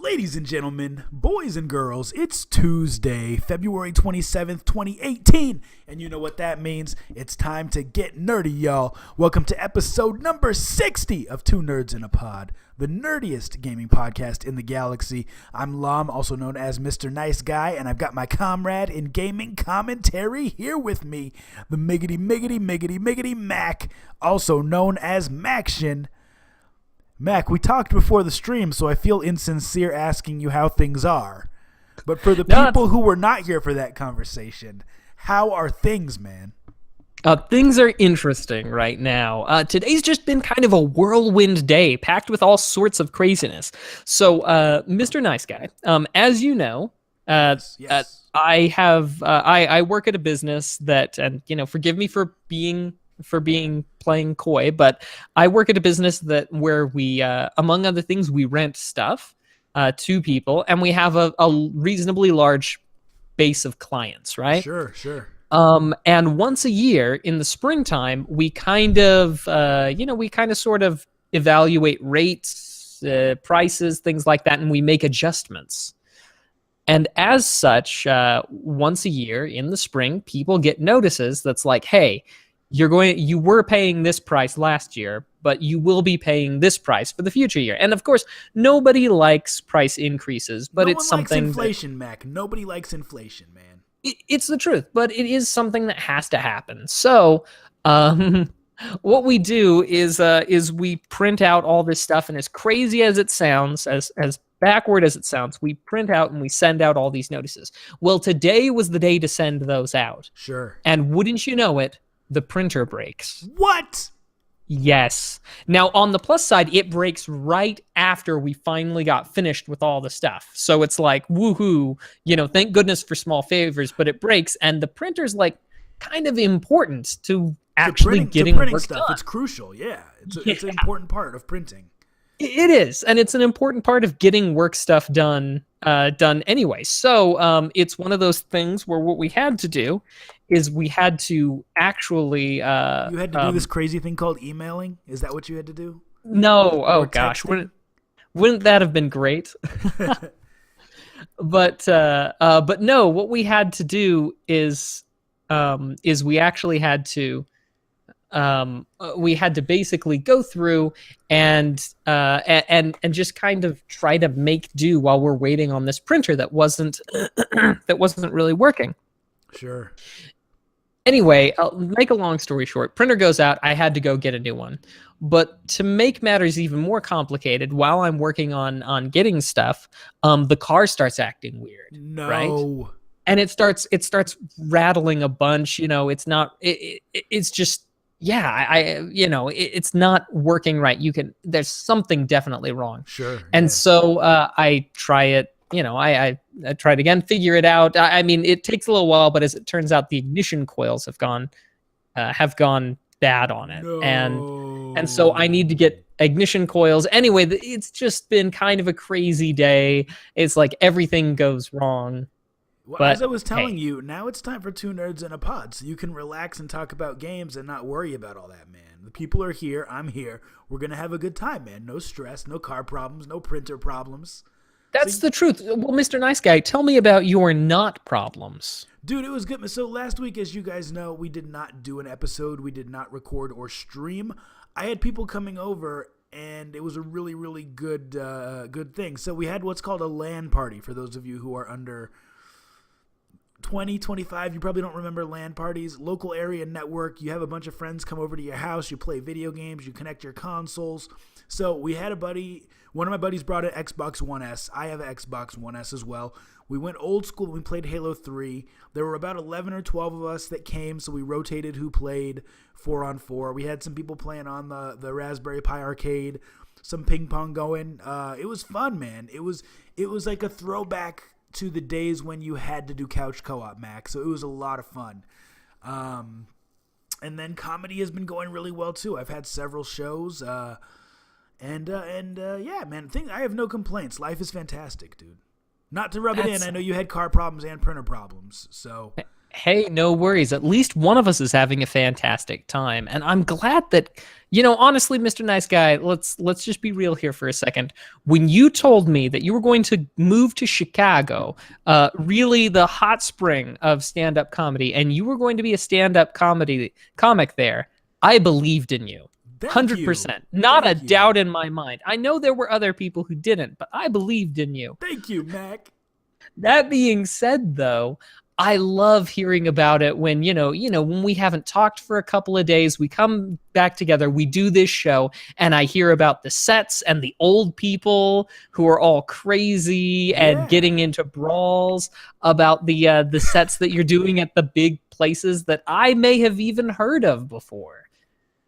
Ladies and gentlemen, boys and girls, it's Tuesday, February 27th, 2018, and you know what that means. It's time to get nerdy, y'all. Welcome to episode number 60 of Two Nerds in a Pod, the nerdiest gaming podcast in the galaxy. I'm Lam, also known as Mr. Nice Guy, and I've got my comrade in gaming commentary here with me, the miggity Mac, also known as Maction. Mac, we talked before the stream, so I feel insincere asking you how things are. But for the people who were not here for that conversation, how are things, man? Things are interesting right now. Today's just been kind of a whirlwind day, packed with all sorts of craziness. So, Mr. Nice Guy, as you know, Yes. I work at a business that, and forgive me for playing coy, but I work at a business where we, among other things, we rent stuff to people, and we have a reasonably large base of clients, right? Sure. And once a year in the springtime, we kind of sort of evaluate rates, prices, things like that, and we make adjustments. And as such, once a year in the spring, people get notices that's like, hey, you were paying this price last year, but you will be paying this price for the future year. And of course, nobody likes price increases, but it's something. Likes inflation, Mac. Nobody likes inflation, man. It's the truth, but it is something that has to happen. So, what we do is we print out all this stuff, and as crazy as it sounds, as backward as it sounds, we print out and we send out all these notices. Well, today was the day to send those out. Sure. And wouldn't you know it, the printer breaks. What? Yes. Now, on the plus side, it breaks right after we finally got finished with all the stuff. So it's like, woohoo, thank goodness for small favors, but it breaks, and the printer's like kind of important to actually getting printing work stuff. done. It's crucial, yeah. It's an important part of printing. It is, and it's an important part of getting work stuff done anyway. So it's one of those things where what we had to do is we had to actually... you had to do this crazy thing called emailing? Is that what you had to do? No. Oh, gosh. Wouldn't that have been great? But no, what we had to do is we actually had to... we had to basically go through and just kind of try to make do while we're waiting on this printer that wasn't really working. Sure. Anyway, I'll make a long story short. Printer goes out. I had to go get a new one. But to make matters even more complicated, while I'm working on getting stuff, the car starts acting weird. No. Right? And it starts rattling a bunch. It's not. It's just. Yeah, it's not working right. There's something definitely wrong. Sure. And so I try it. I try it again, figure it out. I mean, it takes a little while, but as it turns out, the ignition coils have gone bad on it, no. and so I need to get ignition coils. Anyway, it's just been kind of a crazy day. It's like everything goes wrong. Well, but, as I was telling you, now it's time for Two Nerds in a Pod, so you can relax and talk about games and not worry about all that, man. The people are here. I'm here. We're going to have a good time, man. No stress, no car problems, no printer problems. That's the truth. Well, Mr. Nice Guy, tell me about your not problems. Dude, it was good. So last week, as you guys know, we did not do an episode. We did not record or stream. I had people coming over, and it was a really, really good thing. So we had what's called a LAN party. For those of you who are under 20, 25, you probably don't remember LAN parties. Local area network. You have a bunch of friends come over to your house. You play video games. You connect your consoles. So we had a buddy. One of my buddies brought an Xbox One S. I have an Xbox One S as well. We went old school. We played Halo 3. There were about 11 or 12 of us that came, so we rotated who played 4-on-4. We had some people playing on the Raspberry Pi arcade, some ping pong going. It was fun, man. It was like a throwback to the days when you had to do couch co-op, Max. So it was a lot of fun. And then comedy has been going really well too. I've had several shows. Yeah, man, I have no complaints. Life is fantastic, dude. Not to rub it in, I know you had car problems and printer problems, so. Hey, no worries. At least one of us is having a fantastic time. And I'm glad that, honestly, Mr. Nice Guy, let's just be real here for a second. When you told me that you were going to move to Chicago, really the hot spring of stand-up comedy, and you were going to be a stand-up comedy comic there, I believed in you. Thank you. 100%. Not a Thank you. doubt in my mind. I know there were other people who didn't, but I believed in you. Thank you, Mac. That being said, though, I love hearing about it when, when we haven't talked for a couple of days, we come back together, we do this show, and I hear about the sets and the old people who are all crazy and Yeah. getting into brawls, about the sets that you're doing at the big places that I may have even heard of before.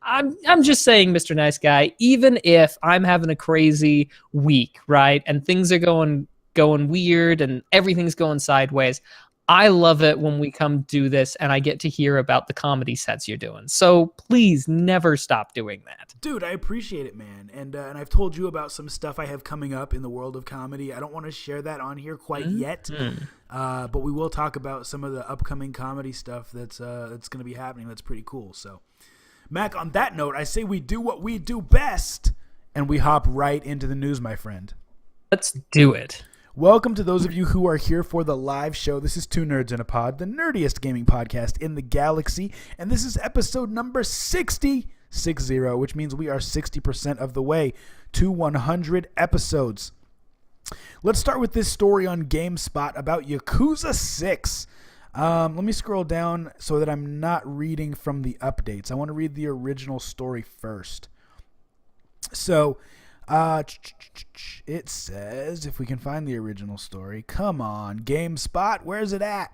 I'm just saying, Mr. Nice Guy, even if I'm having a crazy week, right, and things are going weird and everything's going sideways, I love it when we come do this and I get to hear about the comedy sets you're doing. So please never stop doing that. Dude, I appreciate it, man. And I've told you about some stuff I have coming up in the world of comedy. I don't want to share that on here quite yet, but we will talk about some of the upcoming comedy stuff that's going to be happening. That's pretty cool. So, Mac, on that note, I say we do what we do best, and we hop right into the news, my friend. Let's do it. Welcome to those of you who are here for the live show. This is Two Nerds in a Pod, the nerdiest gaming podcast in the galaxy, and this is episode number 60, which means we are 60% of the way to 100 episodes. Let's start with this story on GameSpot about Yakuza 6. Let me scroll down so that I'm not reading from the updates. I want to read the original story first. So, it says, if we can find the original story, come on, GameSpot, where's it at?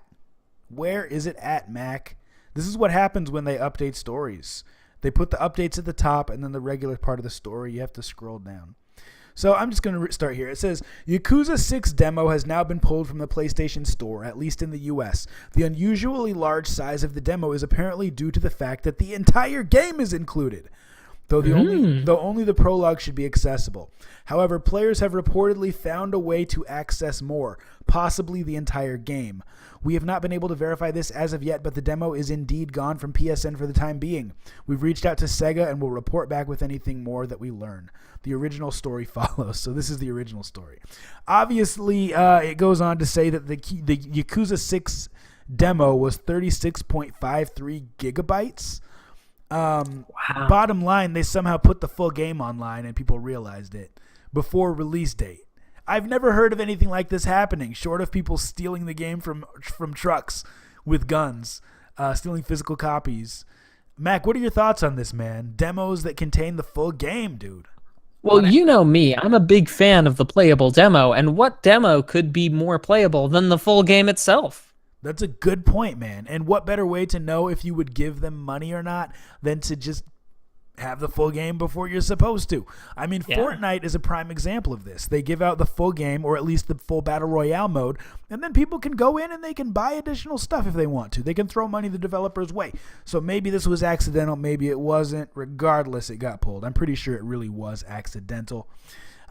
Where is it at, Mac? This is what happens when they update stories. They put the updates at the top and then the regular part of the story, you have to scroll down. So I'm just going to start here. It says, Yakuza 6 demo has now been pulled from the PlayStation Store, at least in the US. The unusually large size of the demo is apparently due to the fact that the entire game is included. Though only the prologue should be accessible. However, players have reportedly found a way to access more, possibly the entire game. We have not been able to verify this as of yet, but the demo is indeed gone from PSN for the time being. We've reached out to Sega and will report back with anything more that we learn. The original story follows. So this is the original story. Obviously, it goes on to say that the Yakuza 6 demo was 36.53 gigabytes. Wow. Bottom line, they somehow put the full game online and people realized it before release date. I've never heard of anything like this happening, short of people stealing the game from trucks with guns, stealing physical copies. Mac, what are your thoughts on this, man? Demos that contain the full game, dude. Well, you know me. I'm a big fan of the playable demo, and what demo could be more playable than the full game itself? That's a good point, man. And what better way to know if you would give them money or not than to just have the full game before you're supposed to? I mean, yeah. Fortnite is a prime example of this. They give out the full game, or at least the full Battle Royale mode, and then people can go in and they can buy additional stuff if they want to. They can throw money the developer's way. So maybe this was accidental, maybe it wasn't. Regardless, it got pulled. I'm pretty sure it really was accidental.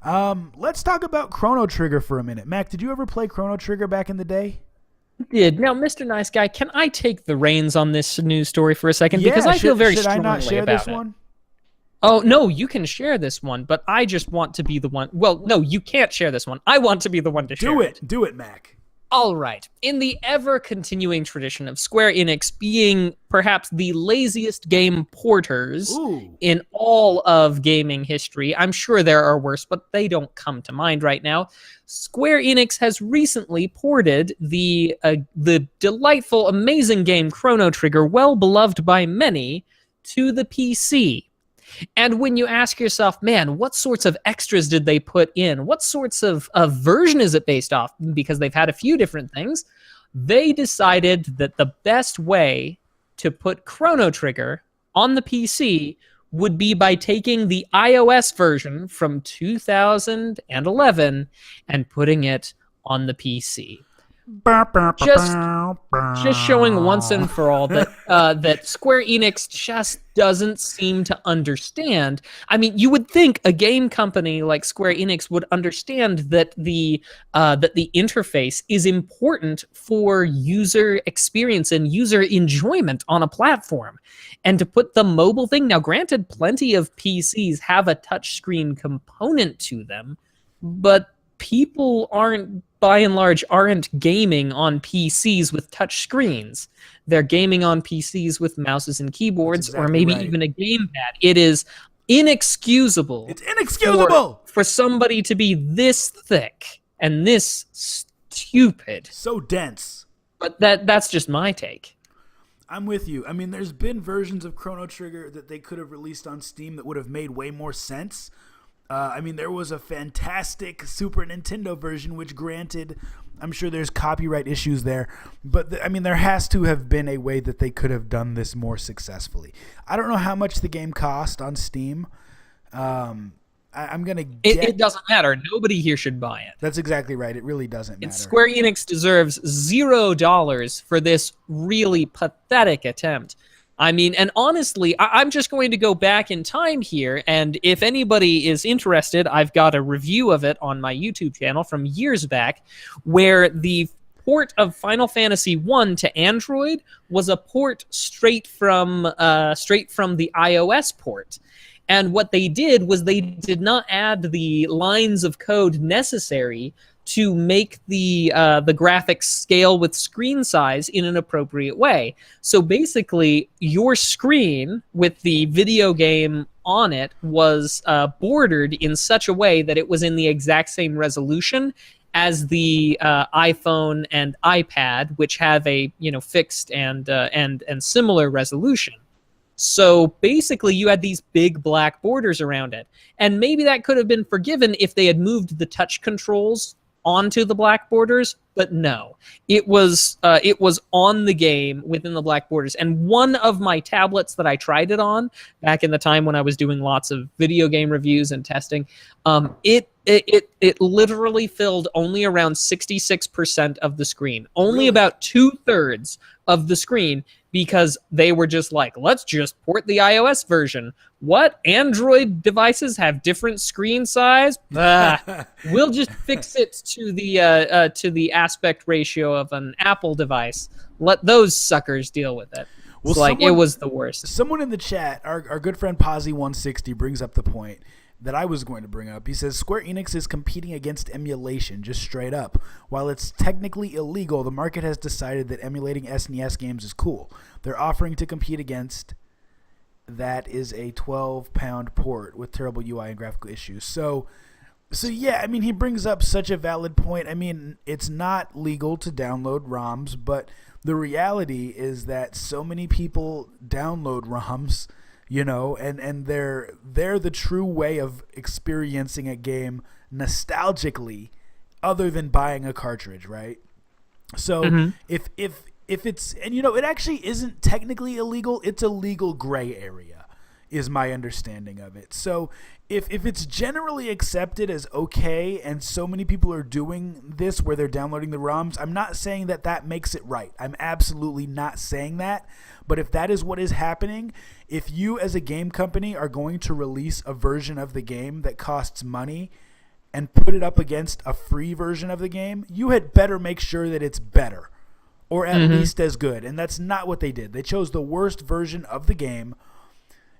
Let's talk about Chrono Trigger for a minute. Mac, did you ever play Chrono Trigger back in the day? Did. Now, Mr. Nice Guy, can I take the reins on this news story for a second? Because I feel very strongly about it. Should I not share this one? Oh, no, you can share this one, but I just want to be the one. Well, no, you can't share this one. I want to be the one to share it. Do it, Mac. All right. In the ever-continuing tradition of Square Enix being perhaps the laziest game porters in all of gaming history, I'm sure there are worse, but they don't come to mind right now. Square Enix has recently ported the delightful, amazing game Chrono Trigger, well beloved by many, to the PC. And when you ask yourself, man, what sorts of extras did they put in? What sorts of version is it based off? Because they've had a few different things. They decided that the best way to put Chrono Trigger on the PC would be by taking the iOS version from 2011 and putting it on the PC. just showing once and for all that that Square Enix just doesn't seem to understand. I mean, you would think a game company like Square Enix would understand that the interface is important for user experience and user enjoyment on a platform, and to put the mobile thing. Now, granted, plenty of PCs have a touchscreen component to them, but people aren't, by and large, aren't gaming on PCs with touch screens. They're gaming on PCs with mouses and keyboards, or maybe even a gamepad. It is inexcusable. It's inexcusable for somebody to be this thick and this stupid. So dense. But that's just my take. I'm with you. I mean, there's been versions of Chrono Trigger that they could have released on Steam that would have made way more sense. I mean, there was a fantastic Super Nintendo version, which granted, I'm sure there's copyright issues there. But, I mean, there has to have been a way that they could have done this more successfully. I don't know how much the game cost on Steam. I'm going to get... It doesn't matter. Nobody here should buy it. That's exactly right. It really doesn't matter. Square Enix deserves $0 for this really pathetic attempt. I mean, and honestly, I'm just going to go back in time here, and if anybody is interested, I've got a review of it on my YouTube channel from years back, where the port of Final Fantasy I to Android was a port straight from the iOS port. And what they did was they did not add the lines of code necessary to make the graphics scale with screen size in an appropriate way. So basically, your screen with the video game on it was bordered in such a way that it was in the exact same resolution as the iPhone and iPad, which have a fixed and similar resolution. So basically, you had these big black borders around it, and maybe that could have been forgiven if they had moved the touch controls onto the black borders, but no, it was on the game within the black borders. And one of my tablets that I tried it on back in the time when I was doing lots of video game reviews and testing, it literally filled only around 66% of the screen, only about 2/3 of the screen, because they were just like, let's just port the iOS version. What? Android devices have different screen size? We'll just fix it to the aspect ratio of an Apple device. Let those suckers deal with it. Well, it was the worst. Someone in the chat, our good friend Posy160, brings up the point that I was going to bring up. He says, Square Enix is competing against emulation, just straight up. While it's technically illegal, the market has decided that emulating SNES games is cool. They're offering to compete against that is a 12-pound port with terrible UI and graphical issues. So yeah, I mean, he brings up such a valid point. I mean, it's not legal to download ROMs, but the reality is that so many people download ROMs, and they're the true way of experiencing a game nostalgically, other than buying a cartridge, right? So if it's, and it actually isn't technically illegal, it's a legal gray area, is my understanding of it. So if it's generally accepted as okay, and so many people are doing this where they're downloading the ROMs, I'm not saying that makes it right. I'm absolutely not saying that. But if that is what is happening, if you as a game company are going to release a version of the game that costs money and put it up against a free version of the game, you had better make sure that it's better, or at least as good. And that's not what they did. They chose the worst version of the game,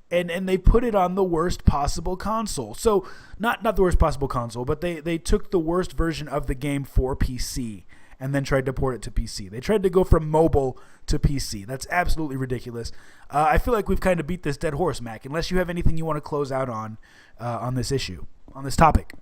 and they put it on the worst possible console. So not the worst possible console, but they took the worst version of the game for PC and then tried to port it to PC. They tried to go from mobile to PC. That's absolutely ridiculous. I feel like we've kind of beat this dead horse, Mac, unless you have anything you want to close out on this issue, on this topic.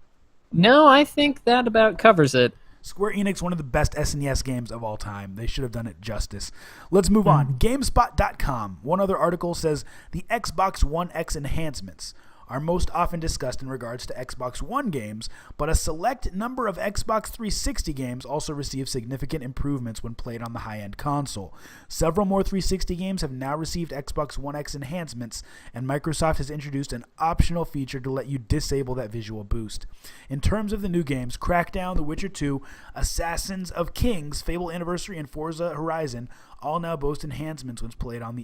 No, I think that about covers it. Square Enix, one of the best SNES games of all time. They should have done it justice. Let's move on. GameSpot.com. One other article says the Xbox One X enhancements are most often discussed in regards to Xbox One games, but a select number of Xbox 360 games also receive significant improvements when played on the high-end console. Several more 360 games have now received Xbox One X enhancements, and Microsoft has introduced an optional feature to let you disable that visual boost. In terms of the new games, Crackdown, The Witcher 2, Assassins of Kings, Fable Anniversary, and Forza Horizon all now boast enhancements when played on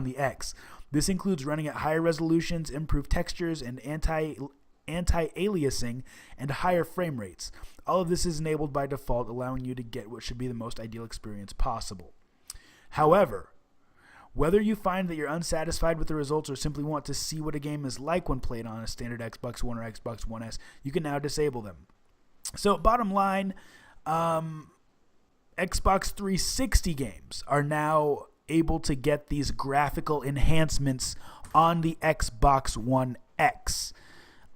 the X. This includes running at higher resolutions, improved textures, and anti-aliasing, and higher frame rates. All of this is enabled by default, allowing you to get what should be the most ideal experience possible. However, whether you find that you're unsatisfied with the results or simply want to see what a game is like when played on a standard Xbox One or Xbox One S, you can now disable them. So, bottom line, Xbox 360 games are now able to get these graphical enhancements on the Xbox One X.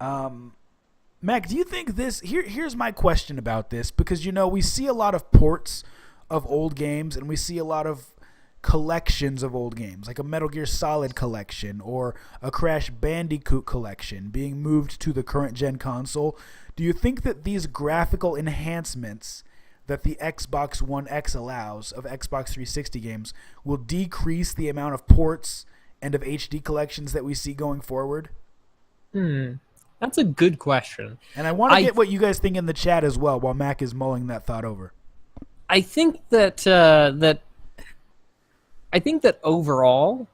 Mac, do you think this... Here's my question about this, because, we see a lot of ports of old games, and we see a lot of collections of old games, like a Metal Gear Solid collection or a Crash Bandicoot collection being moved to the current gen console. Do you think that these graphical enhancements that the Xbox One X allows of Xbox 360 games will decrease the amount of ports and of HD collections that we see going forward? That's a good question. And I want to get what you guys think in the chat as well while Mac is mulling that thought over. I think that overall,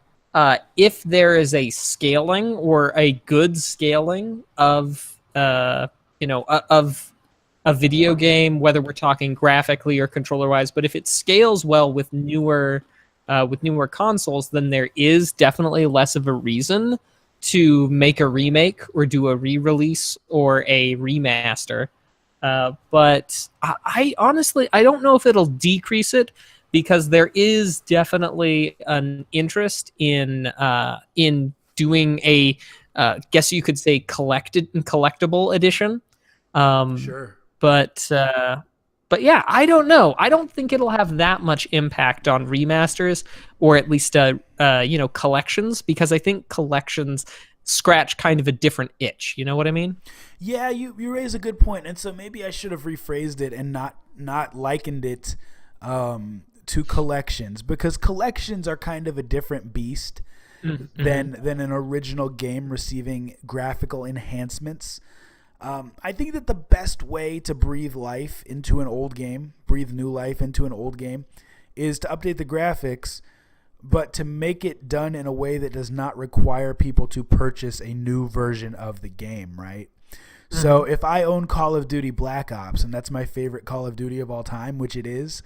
if there is a scaling or a good scaling of of a video game, whether we're talking graphically or controller-wise, but if it scales well with newer consoles, then there is definitely less of a reason to make a remake or do a re-release or a remaster. But I honestly, I don't know if it'll decrease it, because there is definitely an interest in doing a, guess you could say, collectible edition. Sure. But yeah, I don't know. I don't think it'll have that much impact on remasters, or at least collections, because I think collections scratch kind of a different itch. You know what I mean? Yeah, you raise a good point, and so maybe I should have rephrased it and not likened it to collections, because collections are kind of a different beast than an original game receiving graphical enhancements. I think that the best way to breathe new life into an old game, is to update the graphics, but to make it done in a way that does not require people to purchase a new version of the game, right? Mm-hmm. So if I own Call of Duty Black Ops, and that's my favorite Call of Duty of all time, which it is,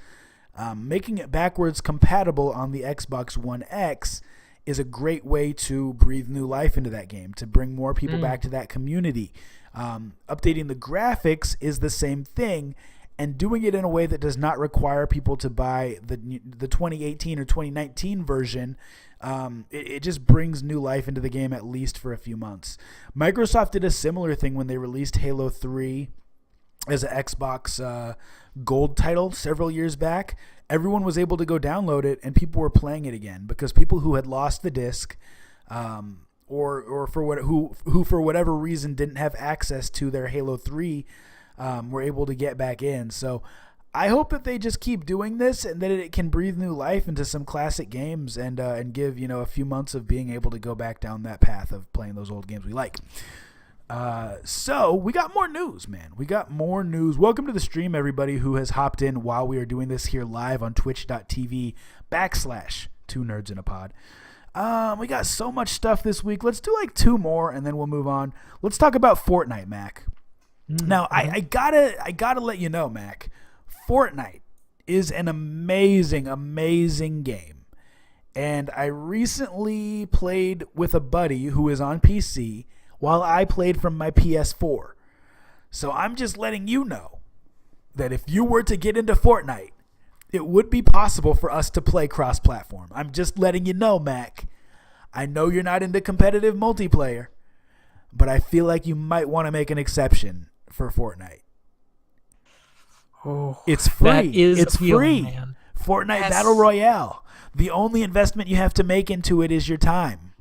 making it backwards compatible on the Xbox One X is a great way to breathe new life into that game, to bring more people back to that community. Updating the graphics is the same thing, and doing it in a way that does not require people to buy the 2018 or 2019 version. It just brings new life into the game, at least for a few months. Microsoft did a similar thing when they released Halo 3 as an Xbox Gold title several years back. Everyone was able to go download it, and people were playing it again, because people who had lost the disc, or who for whatever reason didn't have access to their Halo 3, were able to get back in. So I hope that they just keep doing this, and that it can breathe new life into some classic games, and give a few months of being able to go back down that path of playing those old games we like. So we got more news, man. We got more news. Welcome to the stream, everybody who has hopped in while we are doing this here live on twitch.tv/2nerdsinapod. We got so much stuff this week. Let's do like two more, and then we'll move on. Let's talk about Fortnite, Mac. Now, I gotta let you know, Mac, Fortnite is an amazing, amazing game. And I recently played with a buddy who is on PC while I played from my PS4. So I'm just letting you know that if you were to get into Fortnite, it would be possible for us to play cross-platform. I'm just letting you know, Mac. I know you're not into competitive multiplayer, but I feel like you might want to make an exception for Fortnite. Oh, it's free. It's free. Man. Fortnite Battle Royale. The only investment you have to make into it is your time.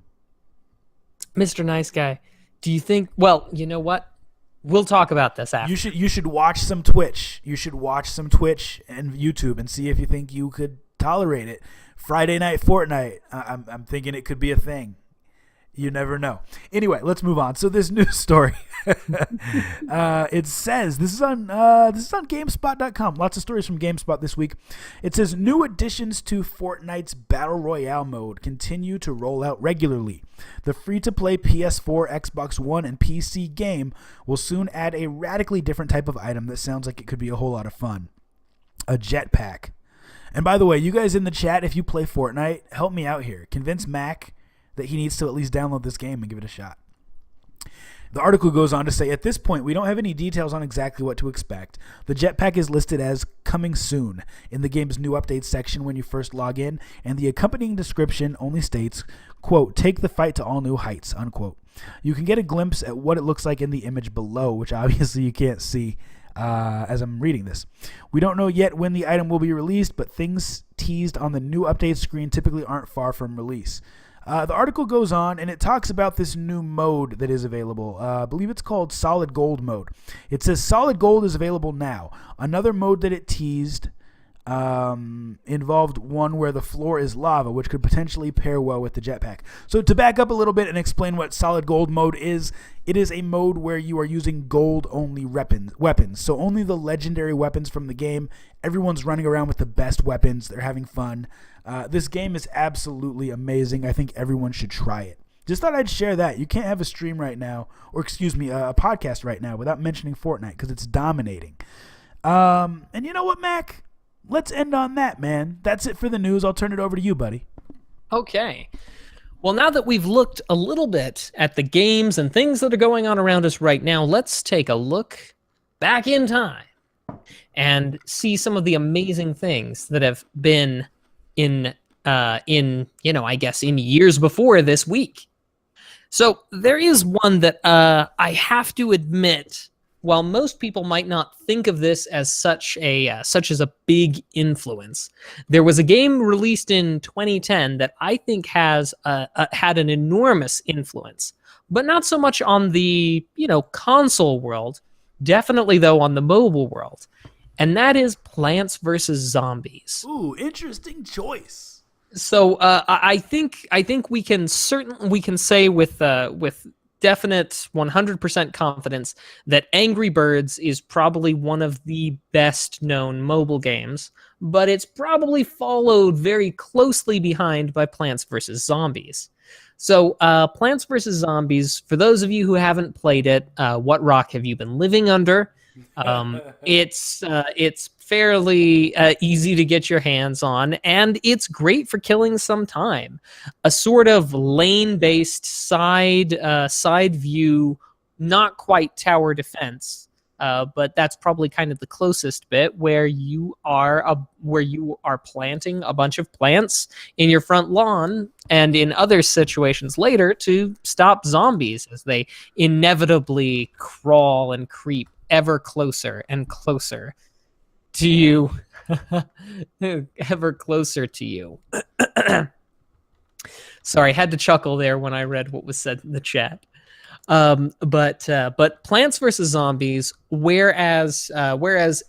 Mr. Nice Guy, do you think? Well, you know what? We'll talk about this after. You should watch some Twitch. You should watch some Twitch and YouTube and see if you think you could tolerate it. Friday night Fortnite. I'm thinking it could be a thing. You never know. Anyway, let's move on. So this news story, it says this is on GameSpot.com. Lots of stories from GameSpot this week. It says new additions to Fortnite's Battle Royale mode continue to roll out regularly. The free-to-play PS4, Xbox One, and PC game will soon add a radically different type of item that sounds like it could be a whole lot of fun: a jetpack. And by the way, you guys in the chat, if you play Fortnite, help me out here. Convince Mac that he needs to at least download this game and give it a shot. The article goes on to say, at this point, we don't have any details on exactly what to expect. The jetpack is listed as coming soon in the game's new updates section when you first log in, and the accompanying description only states, quote, take the fight to all new heights, unquote. You can get a glimpse at what it looks like in the image below, which obviously you can't see as I'm reading this. We don't know yet when the item will be released, but things teased on the new update screen typically aren't far from release. The article goes on, and it talks about this new mode that is available. I believe it's called Solid Gold mode. It says Solid Gold is available now. Another mode that it teased involved one where the floor is lava, which could potentially pair well with the jetpack. So to back up a little bit and explain what Solid Gold mode is, it is a mode where you are using gold-only weapons. So only the legendary weapons from the game. Everyone's running around with the best weapons. They're having fun. This game is absolutely amazing. I think everyone should try it. Just thought I'd share that. You can't have a stream right now, or excuse me, a podcast right now without mentioning Fortnite because it's dominating. And you know what, Mac? Let's end on that, man. That's it for the news. I'll turn it over to you, buddy. Okay. Well, now that we've looked a little bit at the games and things that are going on around us right now, let's take a look back in time and see some of the amazing things that have been in I guess in years before this week. So there is one that I have to admit, while most people might not think of this as such as a big influence, there was a game released in 2010 that I think has had an enormous influence, but not so much on the console world, definitely though on the mobile world, and that is Plants vs. Zombies. Ooh, interesting choice. So I think we can say with definite 100% confidence that Angry Birds is probably one of the best known mobile games, but it's probably followed very closely behind by Plants vs. Zombies. So Plants vs. Zombies, for those of you who haven't played it, what rock have you been living under? It's fairly easy to get your hands on, and it's great for killing some time. A sort of lane-based side view, not quite tower defense, but that's probably kind of the closest bit where you are planting a bunch of plants in your front lawn, and in other situations later to stop zombies as they inevitably crawl and creep ever closer and closer to you. Ever closer to you. Sorry, I had to chuckle there when I read what was said in the chat. But Plants vs. Zombies, whereas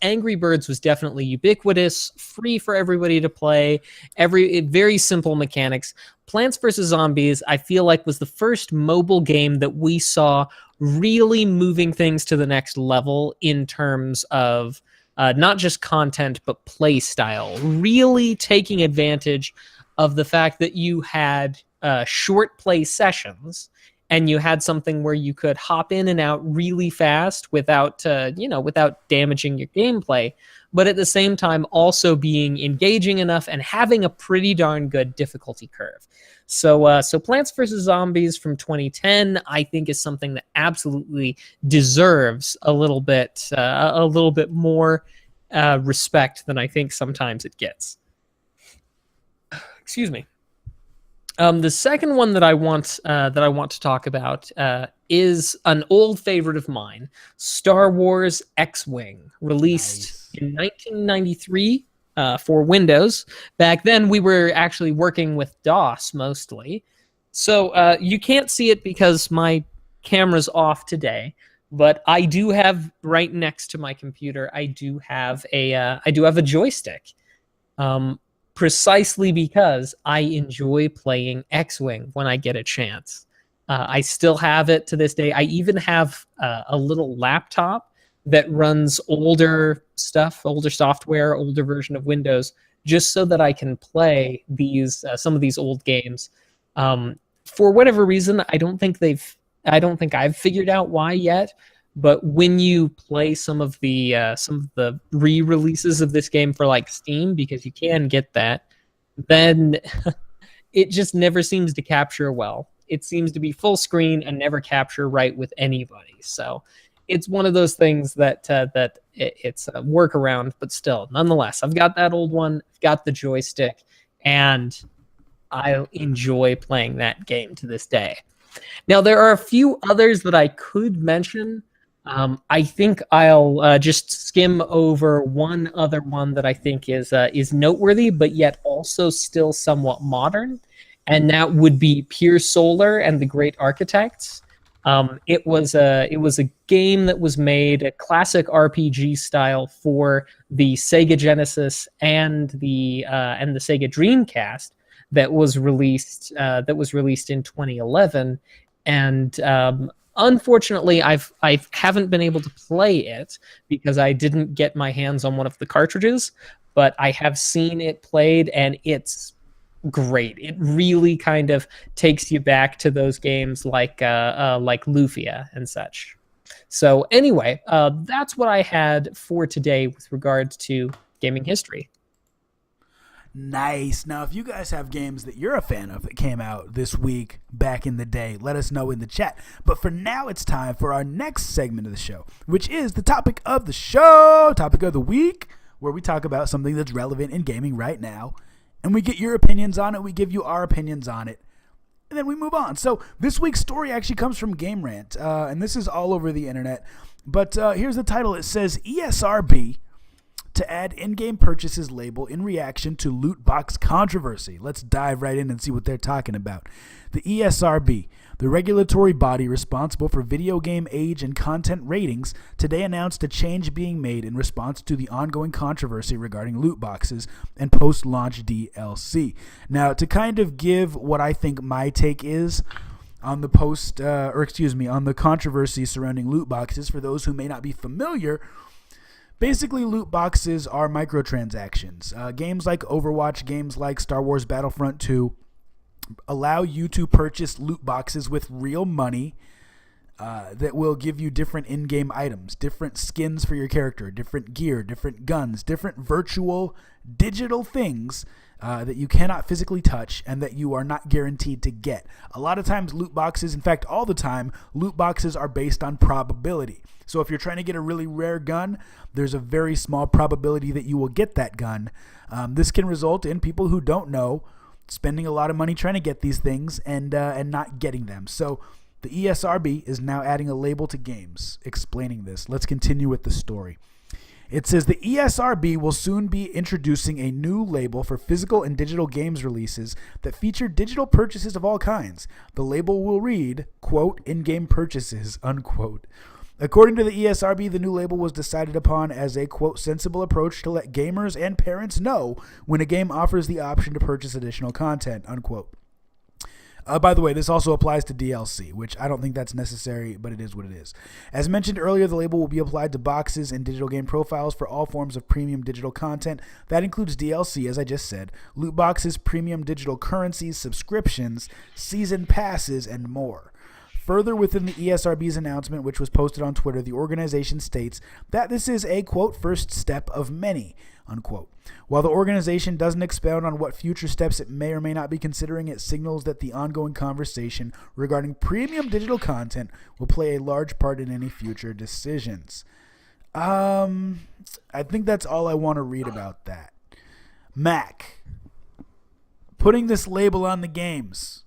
Angry Birds was definitely ubiquitous, free for everybody to play, very simple mechanics, Plants vs. Zombies, I feel like, was the first mobile game that we saw really moving things to the next level in terms of not just content, but play style. Really taking advantage of the fact that you had short play sessions, and you had something where you could hop in and out really fast without damaging your gameplay, but at the same time also being engaging enough and having a pretty darn good difficulty curve. So Plants vs. Zombies from 2010, I think, is something that absolutely deserves a little bit more respect than I think sometimes it gets. Excuse me. The second one that I want to talk about is an old favorite of mine, Star Wars X-Wing, released in 1993 for Windows. Back then, we were actually working with DOS mostly, So you can't see it because my camera's off today, but I do have right next to my computer. I do have a joystick, um, precisely because I enjoy playing X-wing when I get a chance. I still have it to this day. I even have a little laptop that runs older stuff, older software, older version of Windows, just so that I can play these some of these old games. Um, for whatever reason, I don't think I've figured out why yet. But when you play some of the re-releases of this game for like Steam, because you can get that, then it just never seems to capture well. It seems to be full screen and never capture right with anybody. So it's one of those things it's a workaround, but still, nonetheless, I've got that old one, I've got the joystick, and I enjoy playing that game to this day. Now, there are a few others that I could mention. I think I'll just skim over one other one that I think is noteworthy, but yet also still somewhat modern, and that would be Pure Solar and the Great Architects. It was a game that was made a classic RPG style for the Sega Genesis and the Sega Dreamcast that was released in 2011, and unfortunately, I haven't been able to play it because I didn't get my hands on one of the cartridges, but I have seen it played, and it's great. It really kind of takes you back to those games like Lufia and such. So anyway, that's what I had for today with regards to gaming history. Nice. Now, if you guys have games that you're a fan of that came out this week back in the day, let us know in the chat. But for now, it's time for our next segment of the show, which is the topic of the show, topic of the week, where we talk about something that's relevant in gaming right now, and we get your opinions on it, we give you our opinions on it, and then we move on. So this week's story actually comes from Game Rant, and this is all over the internet. But here's the title. It says, ESRB to add in-game purchases label in reaction to loot box controversy. Let's dive right in and see what they're talking about. The ESRB, the regulatory body responsible for video game age and content ratings, today announced a change being made in response to the ongoing controversy regarding loot boxes and post-launch DLC. Now, to kind of give what I think my take is on the on the controversy surrounding loot boxes, for those who may not be familiar, basically, loot boxes are microtransactions. Games like Overwatch, games like Star Wars Battlefront 2 allow you to purchase loot boxes with real money that will give you different in-game items, different skins for your character, different gear, different guns, different virtual digital things that you cannot physically touch and that you are not guaranteed to get. A lot of times loot boxes, in fact all the time, loot boxes are based on probability. So if you're trying to get a really rare gun, there's a very small probability that you will get that gun. This can result in people who don't know spending a lot of money trying to get these things and not getting them. So the ESRB is now adding a label to games explaining this. Let's continue with the story. It says the ESRB will soon be introducing a new label for physical and digital games releases that feature digital purchases of all kinds. The label will read, quote, in-game purchases, unquote. According to the ESRB, the new label was decided upon as a, quote, sensible approach to let gamers and parents know when a game offers the option to purchase additional content, unquote. By the way, this also applies to DLC, which I don't think that's necessary, but it is what it is. As mentioned earlier, the label will be applied to boxes and digital game profiles for all forms of premium digital content. That includes DLC, as I just said, loot boxes, premium digital currencies, subscriptions, season passes, and more. Further, within the ESRB's announcement, which was posted on Twitter, the organization states that this is a, quote, first step of many, unquote. While the organization doesn't expound on what future steps it may or may not be considering, it signals that the ongoing conversation regarding premium digital content will play a large part in any future decisions. I think that's all I want to read about that. Mac, putting this label on the games.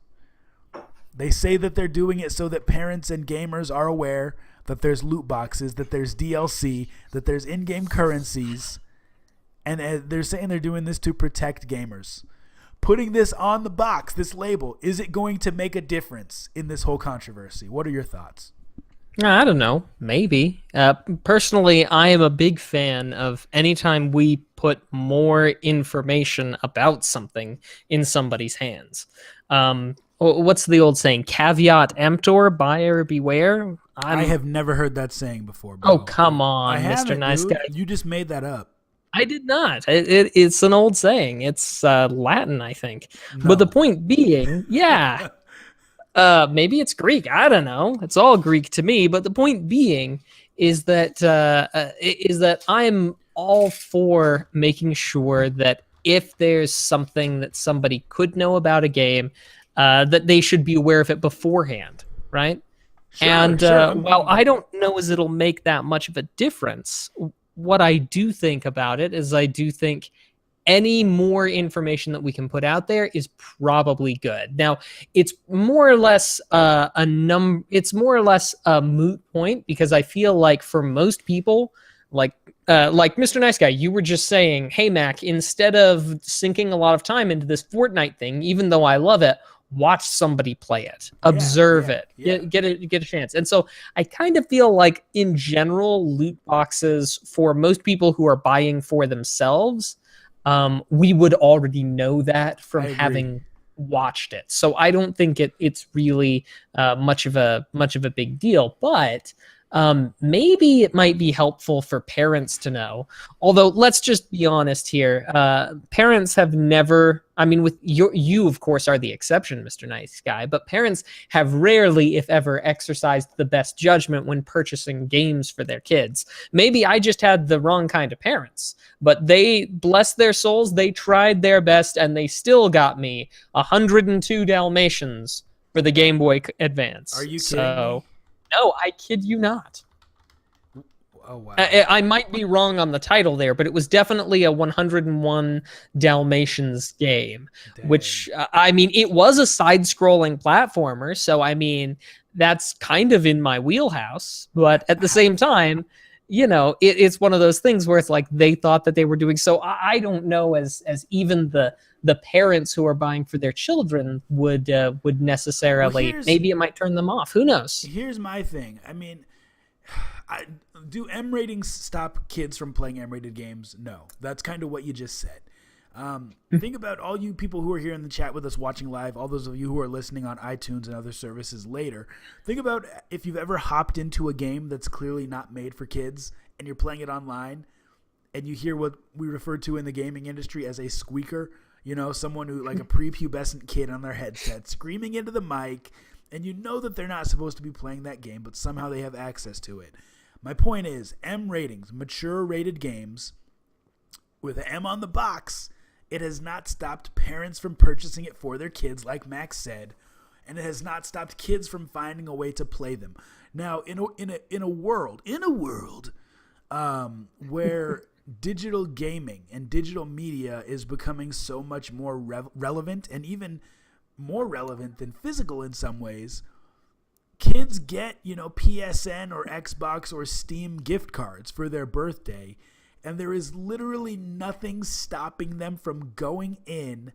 They say that they're doing it so that parents and gamers are aware that there's loot boxes, that there's DLC, that there's in-game currencies, and they're saying they're doing this to protect gamers. putting this on the box, this label, is it going to make a difference in this whole controversy? What are your thoughts? I don't know. Maybe. Personally, I am a big fan of anytime we put more information about something in somebody's hands. What's the old saying? Caveat emptor, buyer beware. I have never heard that saying before, bro. Oh, come I on, Mr. haven't, Nice dude. Guy. You just made that up. I did not. It's an old saying. It's Latin, I think. But the No. point being, yeah. Maybe it's Greek. I don't know. It's all Greek to me. But the point being is that I'm all for making sure that if there's something that somebody could know about a game, that they should be aware of it beforehand, right? Sure, sure. While I don't know as it'll make that much of a difference, what I do think about it is I do think any more information that we can put out there is probably good. Now, it's more or less it's more or less a moot point because I feel like for most people, like Mr. Nice Guy, you were just saying, "Hey Mac, instead of sinking a lot of time into this Fortnite thing, even though I love it, watch somebody play it, observe it, get a chance." And so I kind of feel like in general, loot boxes for most people who are buying for themselves, we would already know that from having watched it. So I don't think it's really much of a big deal, but maybe it might be helpful for parents to know. Although let's just be honest here, parents have never. I mean, with you of course are the exception, Mr. Nice Guy, but parents have rarely, if ever, exercised the best judgment when purchasing games for their kids. Maybe I just had the wrong kind of parents, but they, bless their souls, they tried their best and they still got me 102 Dalmatians for the Game Boy Advance. Are you kidding me? No, I kid you not. Oh, wow. I might be wrong on the title there, but it was definitely a 101 Dalmatians game, Dang. which, I mean, it was a side-scrolling platformer, so, I mean, that's kind of in my wheelhouse, but at the same time, you know, it's one of those things where it's like they thought that they were doing so. I don't know as even the parents who are buying for their children would necessarily. Well, maybe it might turn them off. Who knows? Here's my thing. I mean, do M ratings stop kids from playing M-rated games? No. That's kind of what you just said. Think about all you people who are here in the chat with us watching live, all those of you who are listening on iTunes and other services later. Think about if you've ever hopped into a game that's clearly not made for kids and you're playing it online and you hear what we refer to in the gaming industry as a squeaker, you know, someone who, like a prepubescent kid on their headset screaming into the mic, and you know that they're not supposed to be playing that game, but somehow they have access to it. My point is, M ratings, mature rated games with an M on the box, it has not stopped parents from purchasing it for their kids, like Max said, and it has not stopped kids from finding a way to play them. Now, in a world where digital gaming and digital media is becoming so much more relevant and even more relevant than physical in some ways, kids get, you know, PSN or Xbox or Steam gift cards for their birthday, and there is literally nothing stopping them from going in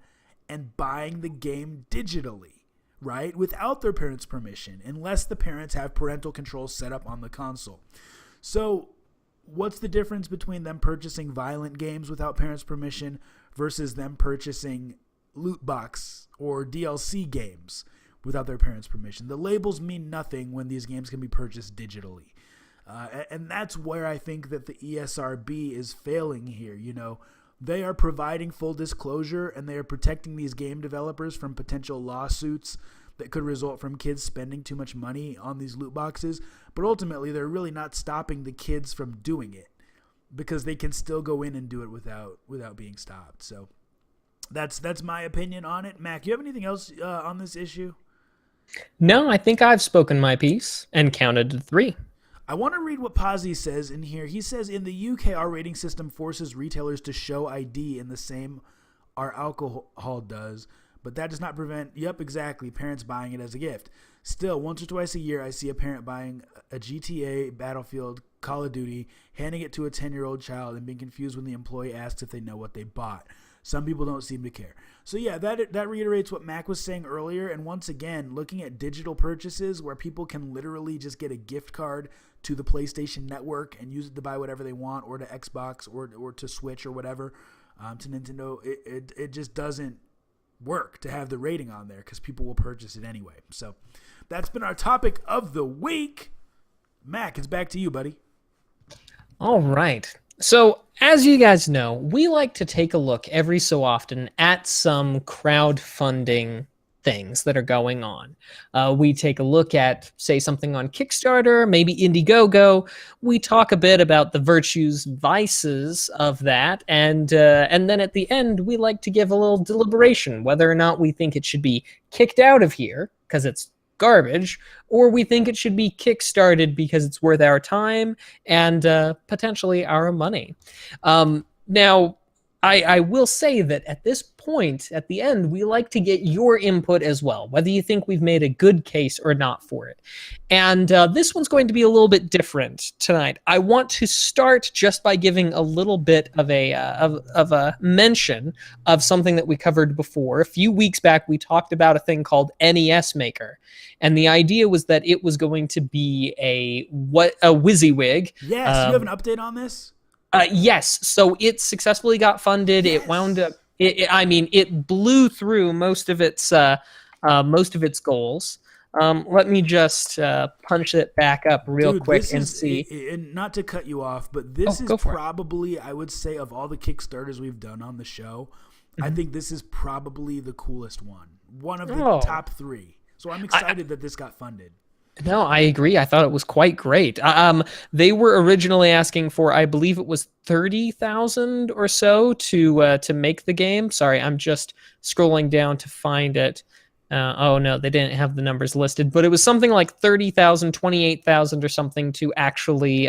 and buying the game digitally, right? Without their parents' permission, unless the parents have parental controls set up on the console. So what's the difference between them purchasing violent games without parents' permission versus them purchasing loot box or DLC games without their parents' permission? The labels mean nothing when these games can be purchased digitally. And that's where I think that the ESRB is failing here. You know, they are providing full disclosure and they are protecting these game developers from potential lawsuits that could result from kids spending too much money on these loot boxes. But ultimately, they're really not stopping the kids from doing it because they can still go in and do it without being stopped. So that's my opinion on it. Mac, you have anything else on this issue? No, I think I've spoken my piece and counted to 3. I want to read what Pazzi says in here. He says, in the UK, our rating system forces retailers to show ID in the same our alcohol does, but that does not prevent, yep, exactly, parents buying it as a gift. Still, once or twice a year, I see a parent buying a GTA, Battlefield, Call of Duty, handing it to a 10-year-old child and being confused when the employee asks if they know what they bought. Some people don't seem to care. So yeah, that reiterates what Mac was saying earlier. And once again, looking at digital purchases where people can literally just get a gift card to the PlayStation Network and use it to buy whatever they want, or to Xbox, or to Switch, or whatever, to Nintendo, it just doesn't work to have the rating on there because people will purchase it anyway. So that's been our topic of the week. Mac, it's back to you, buddy. All right. So, as you guys know, we like to take a look every so often at some crowdfunding things that are going on. We take a look at, say, something on Kickstarter, maybe Indiegogo. We talk a bit about the virtues, vices of that, and then at the end, we like to give a little deliberation whether or not we think it should be kicked out of here because it's garbage, or we think it should be kickstarted because it's worth our time and potentially our money. Now, I will say that at this point, at the end, we like to get your input as well, whether you think we've made a good case or not for it. And this one's going to be a little bit different tonight. I want to start just by giving a little bit of a mention of something that we covered before. A few weeks back, we talked about a thing called NES Maker, and the idea was that it was going to be a WYSIWYG. Yes, you have an update on this? Yes, so it successfully got funded. Yes. It wound up. It blew through most of its goals. Let me just punch it back up real quick and see. And not to cut you off, but this is probably, I would say, of all the Kickstarters we've done on the show, I think this is probably the coolest one. One of the top three. So I'm excited that this got funded. No, I agree. I thought it was quite great. They were originally asking for, I believe it was 30,000 or so to make the game. Sorry, I'm just scrolling down to find it. Oh no, they didn't have the numbers listed, but it was something like 30,000, 28,000 or something to actually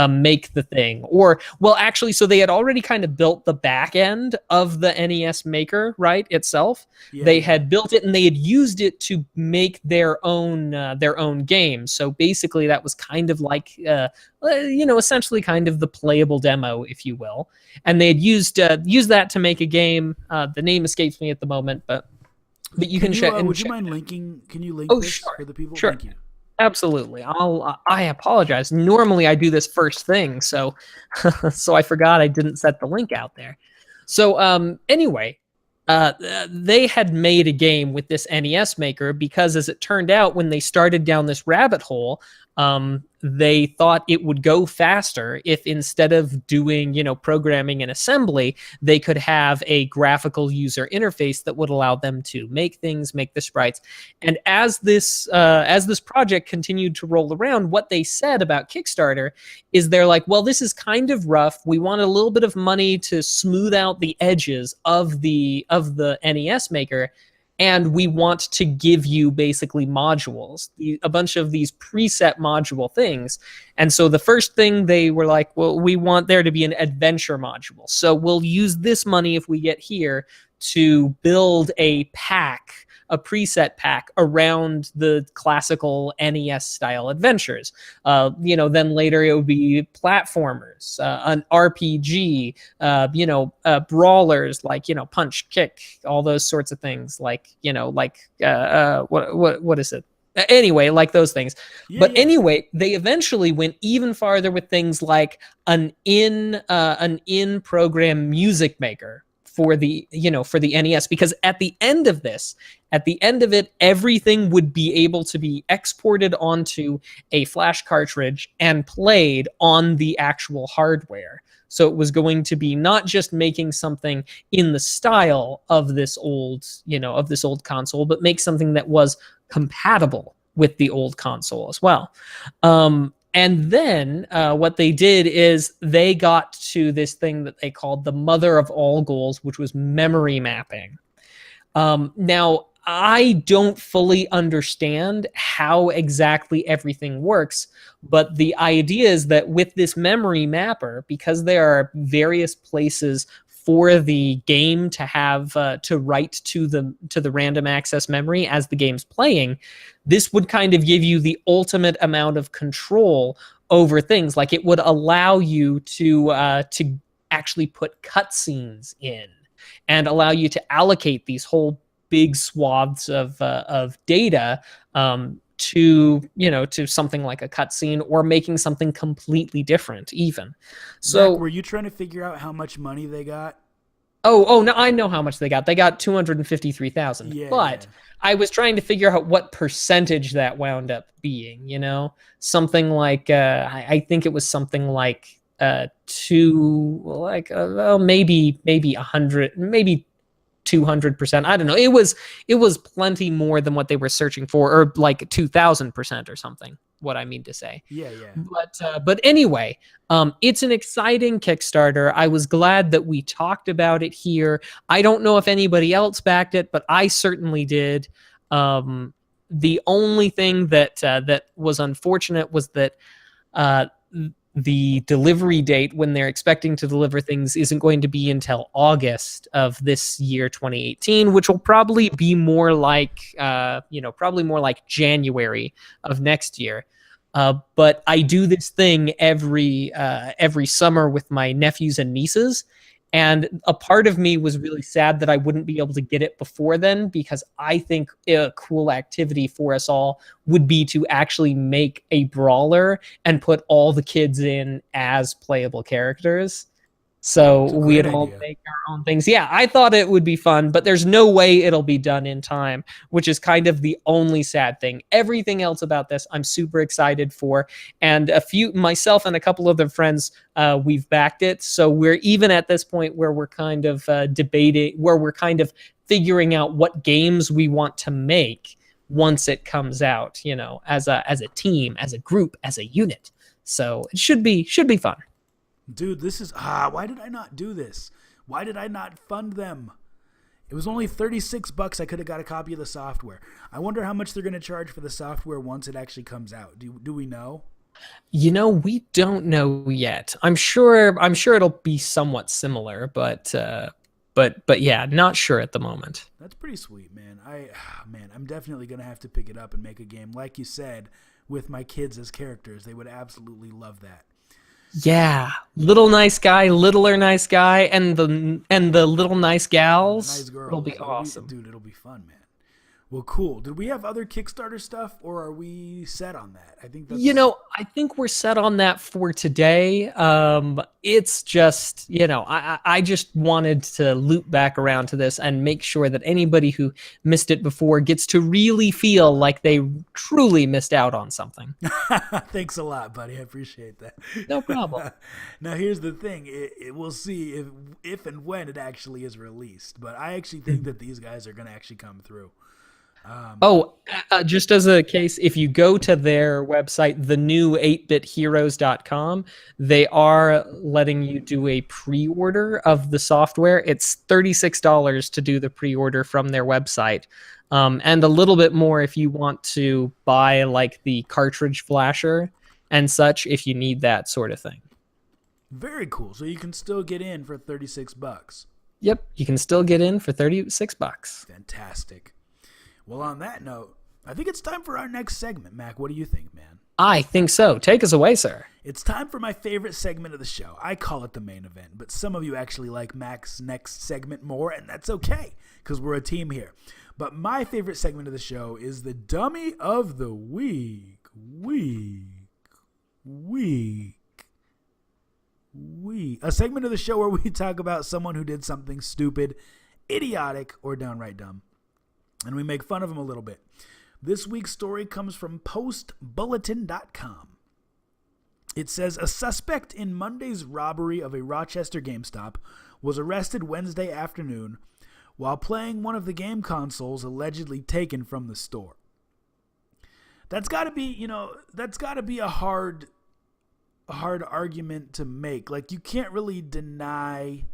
make the thing. Or, well, actually, so they had already kind of built the back end of the NES Maker, right, itself. Yeah. They had built it and they had used it to make their own game. So basically, that was kind of like, essentially kind of the playable demo, if you will. And they had used that to make a game. The name escapes me at the moment, but you can check. Would you mind linking? Can you link this for the people? Sure. Thank you. Absolutely. I apologize. Normally I do this first thing, so I forgot I didn't set the link out there. So anyway, they had made a game with this NES Maker because, as it turned out, when they started down this rabbit hole, they thought it would go faster if, instead of doing, programming and assembly, they could have a graphical user interface that would allow them to make things, make the sprites. And as this project continued to roll around, what they said about Kickstarter is they're like, well, this is kind of rough. We want a little bit of money to smooth out the edges of the NES Maker. And we want to give you basically modules, a bunch of these preset module things. And so the first thing they were like, well, we want there to be an adventure module. So we'll use this money if we get here to build a preset pack around the classical NES style adventures. Then later it would be platformers, an RPG, brawlers like, punch, kick, all those sorts of things what is it? Anyway, like those things. Anyway, they eventually went even farther with things like an in-program music maker for the NES, because at the end of it, everything would be able to be exported onto a flash cartridge and played on the actual hardware. So it was going to be not just making something in the style of this old console, but make something that was compatible with the old console as well. And then what they did is they got to this thing that they called the mother of all goals, which was memory mapping. Now, I don't fully understand how exactly everything works, but the idea is that with this memory mapper, because there are various places for the game to have to write to the random access memory as the game's playing, this would kind of give you the ultimate amount of control over things. Like, it would allow you to actually put cutscenes in and allow you to allocate these whole big swaths of data to something like a cutscene or making something completely different even. Mac, So were you trying to figure out how much money they got? oh no, I know how much they got. They got 253,000. Yeah, yeah. But I was trying to figure out what percentage that wound up being, something like I think it was something like well, maybe 100, maybe 200%. I don't know. It was plenty more than what they were searching for, or like 2,000% or something. What I mean to say. Yeah, yeah. But anyway, it's an exciting Kickstarter. I was glad that we talked about it here. I don't know if anybody else backed it, but I certainly did. The only thing that was unfortunate was that uh, the delivery date when they're expecting to deliver things isn't going to be until August of this year, 2018, which will probably be more like January of next year. But I do this thing every summer with my nephews and nieces, and a part of me was really sad that I wouldn't be able to get it before then, because I think a cool activity for us all would be to actually make a brawler and put all the kids in as playable characters. So It's a we'd great all idea. make our own things. Yeah, I thought it would be fun, but there's no way it'll be done in time, which is kind of the only sad thing. Everything else about this, I'm super excited for. And myself and a couple other friends, we've backed it. So we're even at this point where we're kind of debating, where we're kind of figuring out what games we want to make once it comes out, as a team, as a group, as a unit. So it should be fun. Dude, this is why did I not do this? Why did I not fund them? It was only $36. I could have got a copy of the software. I wonder how much they're going to charge for the software once it actually comes out. Do we know? We don't know yet. I'm sure it'll be somewhat similar, but yeah, not sure at the moment. That's pretty sweet, man. I'm definitely going to have to pick it up and make a game. Like you said, with my kids as characters, they would absolutely love that. Yeah, little nice guy, littler nice guy, and the little nice gals. Nice girl. It'll be awesome. Dude, it'll be fun, man. Well, cool. Did we have other Kickstarter stuff, or are we set on that? I think that's... I think we're set on that for today. It's just, I just wanted to loop back around to this and make sure that anybody who missed it before gets to really feel like they truly missed out on something. Thanks a lot, buddy. I appreciate that. No problem. Now, here's the thing. We'll see if and when it actually is released. But I actually think that these guys are going to actually come through. Just as a case, if you go to their website, the new 8bitheroes.com, they are letting you do a pre-order of the software. It's $36 to do the pre-order from their website. And a little bit more if you want to buy like the cartridge flasher and such, if you need that sort of thing. Very cool. So you can still get in for $36. Yep, you can still get in for $36. Fantastic. Well, on that note, I think it's time for our next segment. Mac, what do you think, man? I think so. Take us away, sir. It's time for my favorite segment of the show. I call it the main event, but some of you actually like Mac's next segment more, and that's okay, because we're a team here. But my favorite segment of the show is the Dummy of the Week. A segment of the show where we talk about someone who did something stupid, idiotic, or downright dumb, and we make fun of them a little bit. This week's story comes from postbulletin.com. It says, a suspect in Monday's robbery of a Rochester GameStop was arrested Wednesday afternoon while playing one of the game consoles allegedly taken from the store. That's got to be a hard argument to make. Like, you can't really deny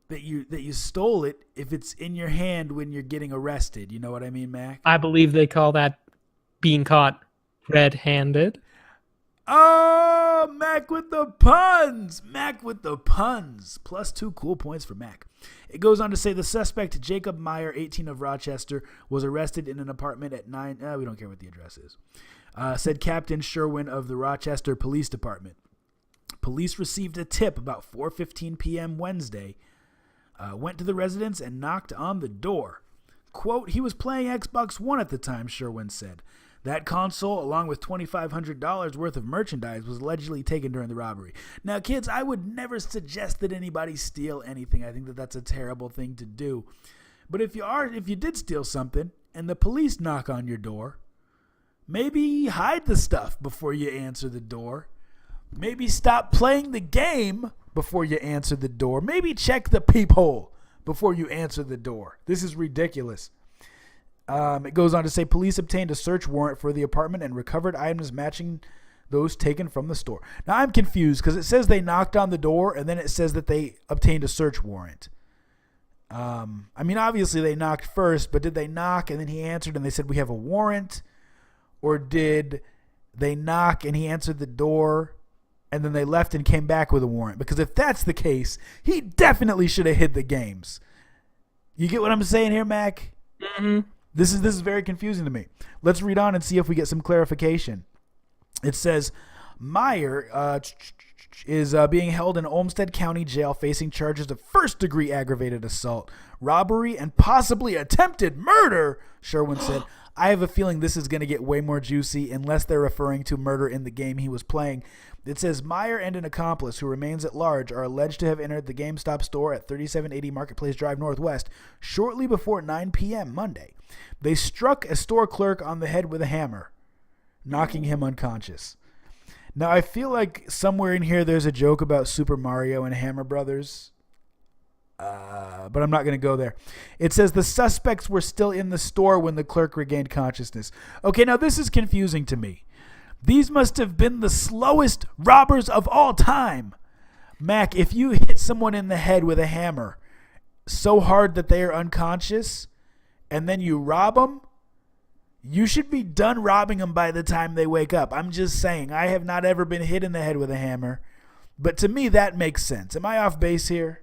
that you stole it if it's in your hand when you're getting arrested. You know what I mean, Mac? I believe they call that being caught red-handed. Oh, Mac with the puns. Plus 2 cool points for Mac. It goes on to say the suspect, Jacob Meyer, 18 of Rochester, was arrested in an apartment at 9. We don't care what the address is. Said Captain Sherwin of the Rochester Police Department. Police received a tip about 4:15 p.m. Wednesday went to the residence and knocked on the door. Quote, he was playing Xbox One at the time, Sherwin said. That console, along with $2,500 worth of merchandise, was allegedly taken during the robbery. Now, kids, I would never suggest that anybody steal anything. I think that that's a terrible thing to do. But if you did steal something and the police knock on your door, maybe hide the stuff before you answer the door. Maybe stop playing the game before you answer the door. Maybe check the peephole before you answer the door. This is ridiculous. It goes on to say police obtained a search warrant for the apartment and recovered items matching those taken from the store. Now, I'm confused because it says they knocked on the door and then it says that they obtained a search warrant. I mean, obviously they knocked first, but did they knock and then he answered and they said we have a warrant? Or did they knock and he answered the door and then they left and came back with a warrant? Because if that's the case, he definitely should have hid the games. You get what I'm saying here, Mac? Mm-hmm. This is very confusing to me. Let's read on and see if we get some clarification. It says Meyer is being held in Olmsted County Jail facing charges of first-degree aggravated assault, robbery, and possibly attempted murder, Sherwin said. I have a feeling this is going to get way more juicy unless they're referring to murder in the game he was playing. It says Meyer and an accomplice who remains at large are alleged to have entered the GameStop store at 3780 Marketplace Drive Northwest shortly before 9 p.m. Monday. They struck a store clerk on the head with a hammer, knocking him unconscious. Now, I feel like somewhere in here there's a joke about Super Mario and Hammer Brothers, but I'm not going to go there. It says the suspects were still in the store when the clerk regained consciousness. Okay, now this is confusing to me. These must have been the slowest robbers of all time. Mac, if you hit someone in the head with a hammer so hard that they are unconscious and then you rob them, you should be done robbing them by the time they wake up. I'm just saying, I have not ever been hit in the head with a hammer, but to me that makes sense. Am I off base here?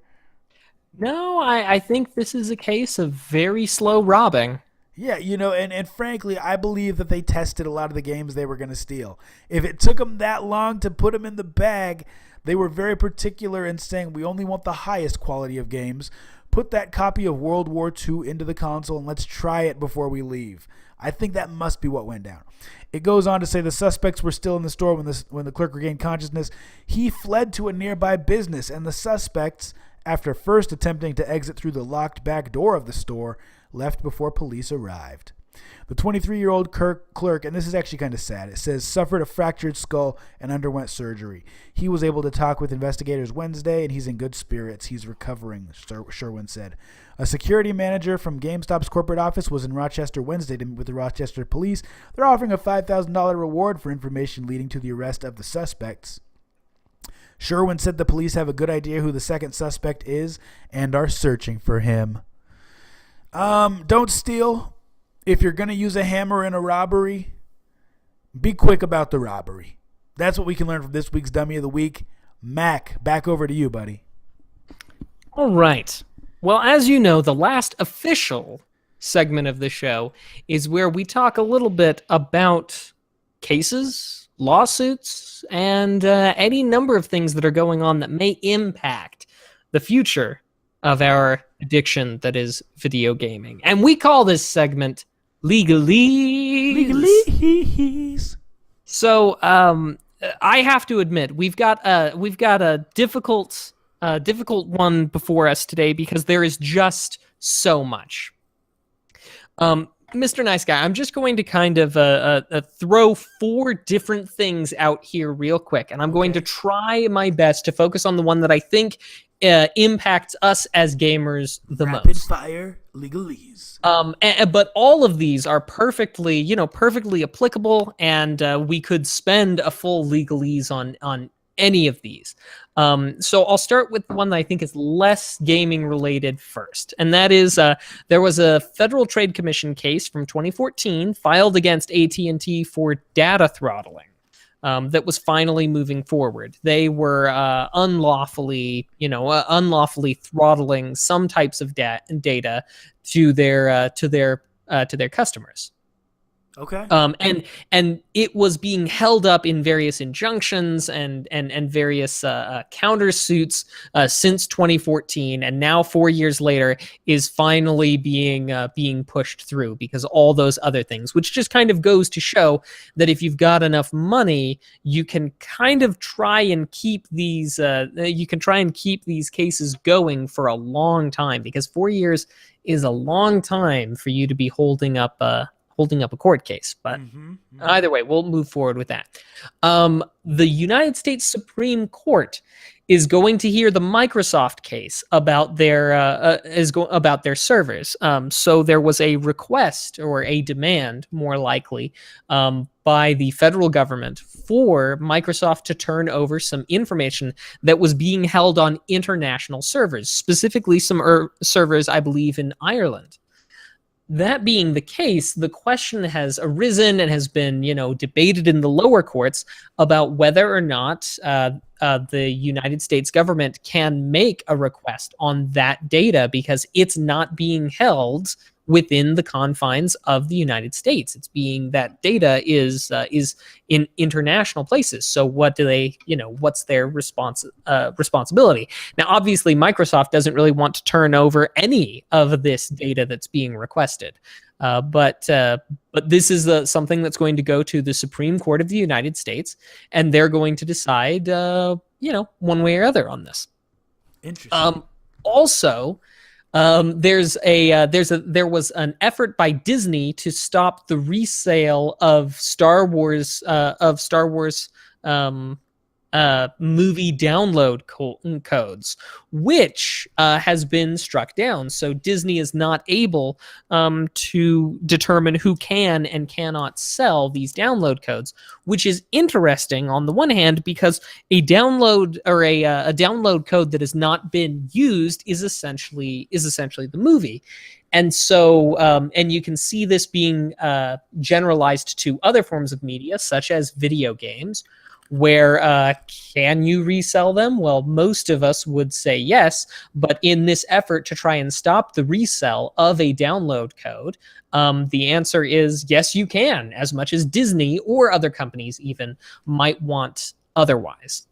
No, I think this is a case of very slow robbing. Yeah, and frankly, I believe that they tested a lot of the games they were going to steal. If it took them that long to put them in the bag, they were very particular in saying we only want the highest quality of games. Put that copy of World War II into the console and let's try it before we leave. I think that must be what went down. It goes on to say the suspects were still in the store when the clerk regained consciousness. He fled to a nearby business, and the suspects, after first attempting to exit through the locked back door of the store, left before police arrived. The 23-year-old clerk, and this is actually kind of sad, it says, suffered a fractured skull and underwent surgery. He was able to talk with investigators Wednesday, and he's in good spirits. He's recovering, Sherwin said. A security manager from GameStop's corporate office was in Rochester Wednesday to meet with the Rochester police. They're offering a $5,000 reward for information leading to the arrest of the suspects. Sherwin said the police have a good idea who the second suspect is and are searching for him. Don't steal. If you're going to use a hammer in a robbery, be quick about the robbery. That's what we can learn from this week's Dummy of the Week. Mac, back over to you, buddy. All right. Well, as you know, the last official segment of the show is where we talk a little bit about cases, lawsuits, and any number of things that are going on that may impact the future of our addiction that is video gaming. And we call this segment Legalese. Legalese. So I have to admit, we've got a difficult one before us today because there is just so much. Mr. Nice Guy, I'm just going to kind of throw 4 different things out here real quick, and I'm going to try my best to focus on the one that I think impacts us as gamers the most. Rapid fire legalese. But all of these are perfectly applicable, and we could spend a full legalese on any of these. So I'll start with the one that I think is less gaming related first. And that is, there was a Federal Trade Commission case from 2014 filed against AT&T for data throttling. That was finally moving forward. They were unlawfully throttling some types of data to their customers. Okay. And it was being held up in various injunctions and various countersuits since 2014, and now 4 years later is finally being pushed through because all those other things, which just kind of goes to show that if you've got enough money, you can kind of try and keep these cases going for a long time, because 4 years is a long time for you to be holding up a court case. But Mm-hmm. Mm-hmm. either way, we'll move forward with that. The United States Supreme Court is going to hear the Microsoft case about about their servers. So there was a request, or a demand, more likely, by the federal government for Microsoft to turn over some information that was being held on international servers, specifically some servers, I believe, in Ireland. That being the case, the question has arisen and has been, debated in the lower courts about whether or not the United States government can make a request on that data, because it's not being held within the confines of the United States. It's being that data is in international places. So what do they, what's their responsibility? Now, obviously, Microsoft doesn't really want to turn over any of this data that's being requested. But this is something that's going to go to the Supreme Court of the United States, and they're going to decide, one way or other on this. Interesting. Also, there was an effort by Disney to stop the resale of Star Wars movie download codes, which has been struck down. So Disney is not able to determine who can and cannot sell these download codes, which is interesting on the one hand, because a download, or a download code that has not been used is essentially the movie. And so, and you can see this being generalized to other forms of media, such as video games, where can you resell them? Well, most of us would say yes, but in this effort to try and stop the resell of a download code, the answer is yes, you can, as much as Disney or other companies even might want otherwise.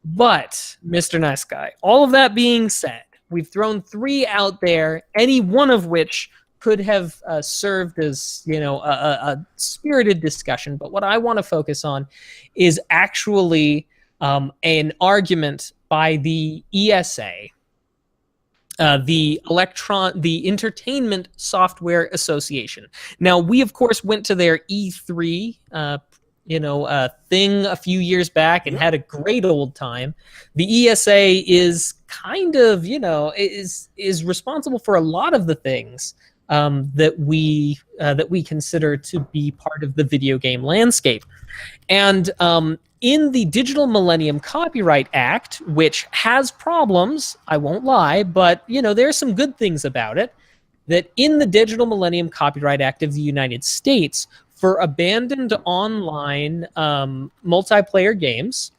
But, Mr. Nice Guy, all of that being said, we've thrown 3 out there, any one of which could have served as, a spirited discussion. But what I want to focus on is actually an argument by the ESA, the Entertainment Software Association. Now, we of course went to their E3 thing a few years back and had a great old time. The ESA is kind of, is responsible for a lot of the things that we consider to be part of the video game landscape. And in the Digital Millennium Copyright Act, which has problems, I won't lie, but there are some good things about it, that in the Digital Millennium Copyright Act of the United States, for abandoned online multiplayer games,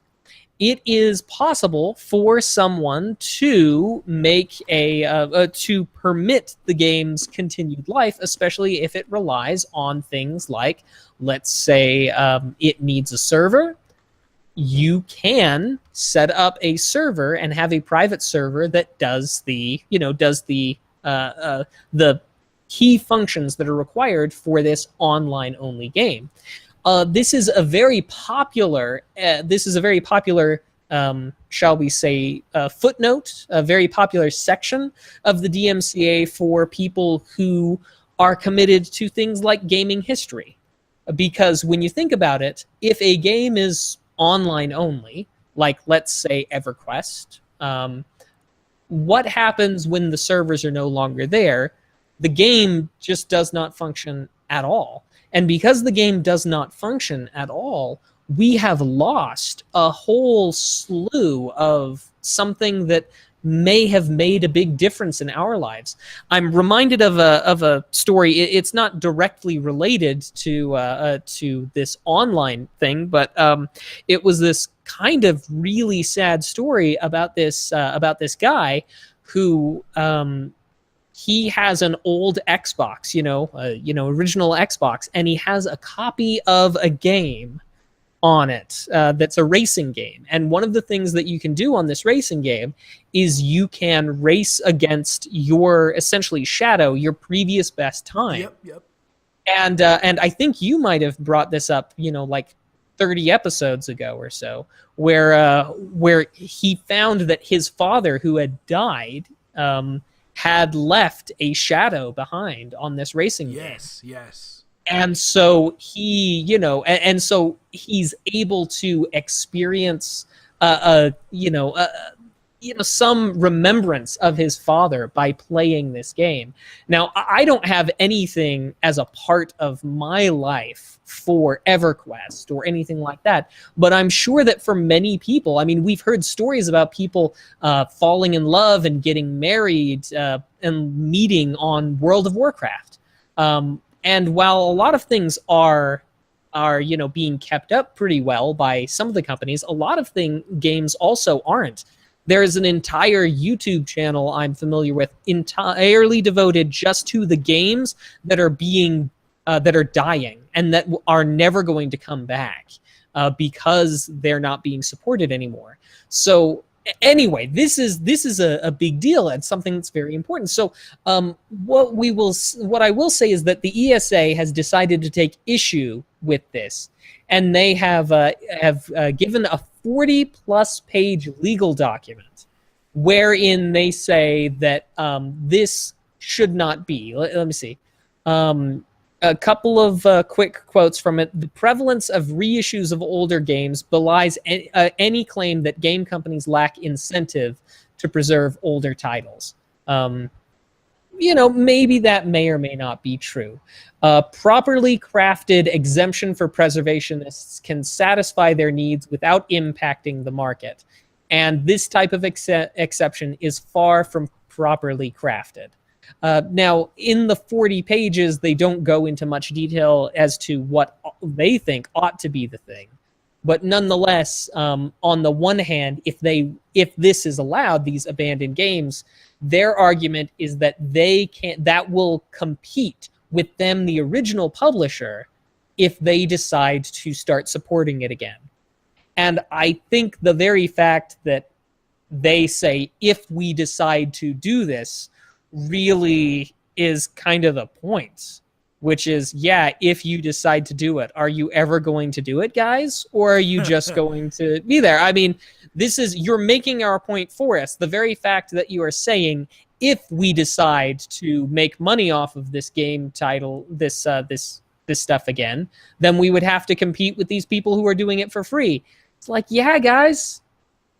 it is possible for someone to make to permit the game's continued life, especially if it relies on things like, let's say, it needs a server. You can set up a server and have a private server that does the key functions that are required for this online-only game. This is a very popular. Shall we say, footnote, a very popular section of the DMCA for people who are committed to things like gaming history. Because when you think about it, if a game is online only, like let's say EverQuest, what happens when the servers are no longer there? The game just does not function at all. And because the game does not function at all, we have lost a whole slew of something that may have made a big difference in our lives. I'm reminded of a story. It's not directly related to this online thing, but it was this kind of really sad story about this guy who he has an old Xbox, original Xbox, and he has a copy of a game on it that's a racing game. And one of the things that you can do on this racing game is you can race against your essentially shadow, your previous best time. Yep. And I think you might have brought this up, like 30 episodes ago or so, where he found that his father, who had died, had left a shadow behind on this racing game. Yes. And so and so he's able to experience, some remembrance of his father by playing this game. Now, I don't have anything as a part of my life for EverQuest or anything like that, but I'm sure that for many people, I mean, we've heard stories about people falling in love and getting married and meeting on World of Warcraft. And while a lot of things are being kept up pretty well by some of the companies, a lot of games also aren't. There is an entire YouTube channel I'm familiar with entirely devoted just to the games that are dying and that are never going to come back because they're not being supported anymore. So anyway, this is a big deal and something that's very important. So what I will say is that the ESA has decided to take issue with this, and they have given a 40-plus page legal document wherein they say that this should not be. Let me see. A couple of quick quotes from it. The prevalence of reissues of older games belies any claim that game companies lack incentive to preserve older titles. Maybe that may or may not be true. Properly crafted exemption for preservationists can satisfy their needs without impacting the market. And this type of exception is far from properly crafted. Now, in the 40 pages, they don't go into much detail as to what they think ought to be the thing. But nonetheless, on the one hand, if this is allowed, these abandoned games, their argument is that that will compete with them, the original publisher, if they decide to start supporting it again. And I think the very fact that they say, if we decide to do this, really is kind of the point, which is, yeah, if you decide to do it, are you ever going to do it, guys? Or are you just going to be there? I mean, you're making our point for us. The very fact that you are saying, if we decide to make money off of this game title, this stuff again, then we would have to compete with these people who are doing it for free. It's like, yeah, guys,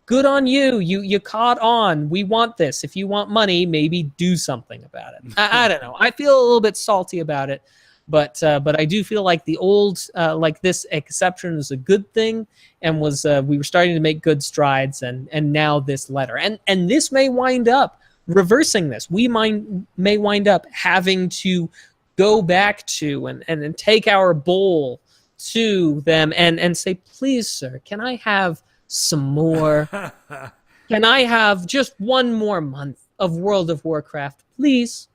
good on you. You caught on. We want this. If you want money, maybe do something about it. I don't know. I feel a little bit salty about it, but I do feel like the old this exception is a good thing, and we were starting to make good strides, and now this letter, and this may wind up reversing this. We may wind up having to go back to and take our bowl to them and say, please, sir, can I have some more? Can I have just one more month of World of Warcraft, please?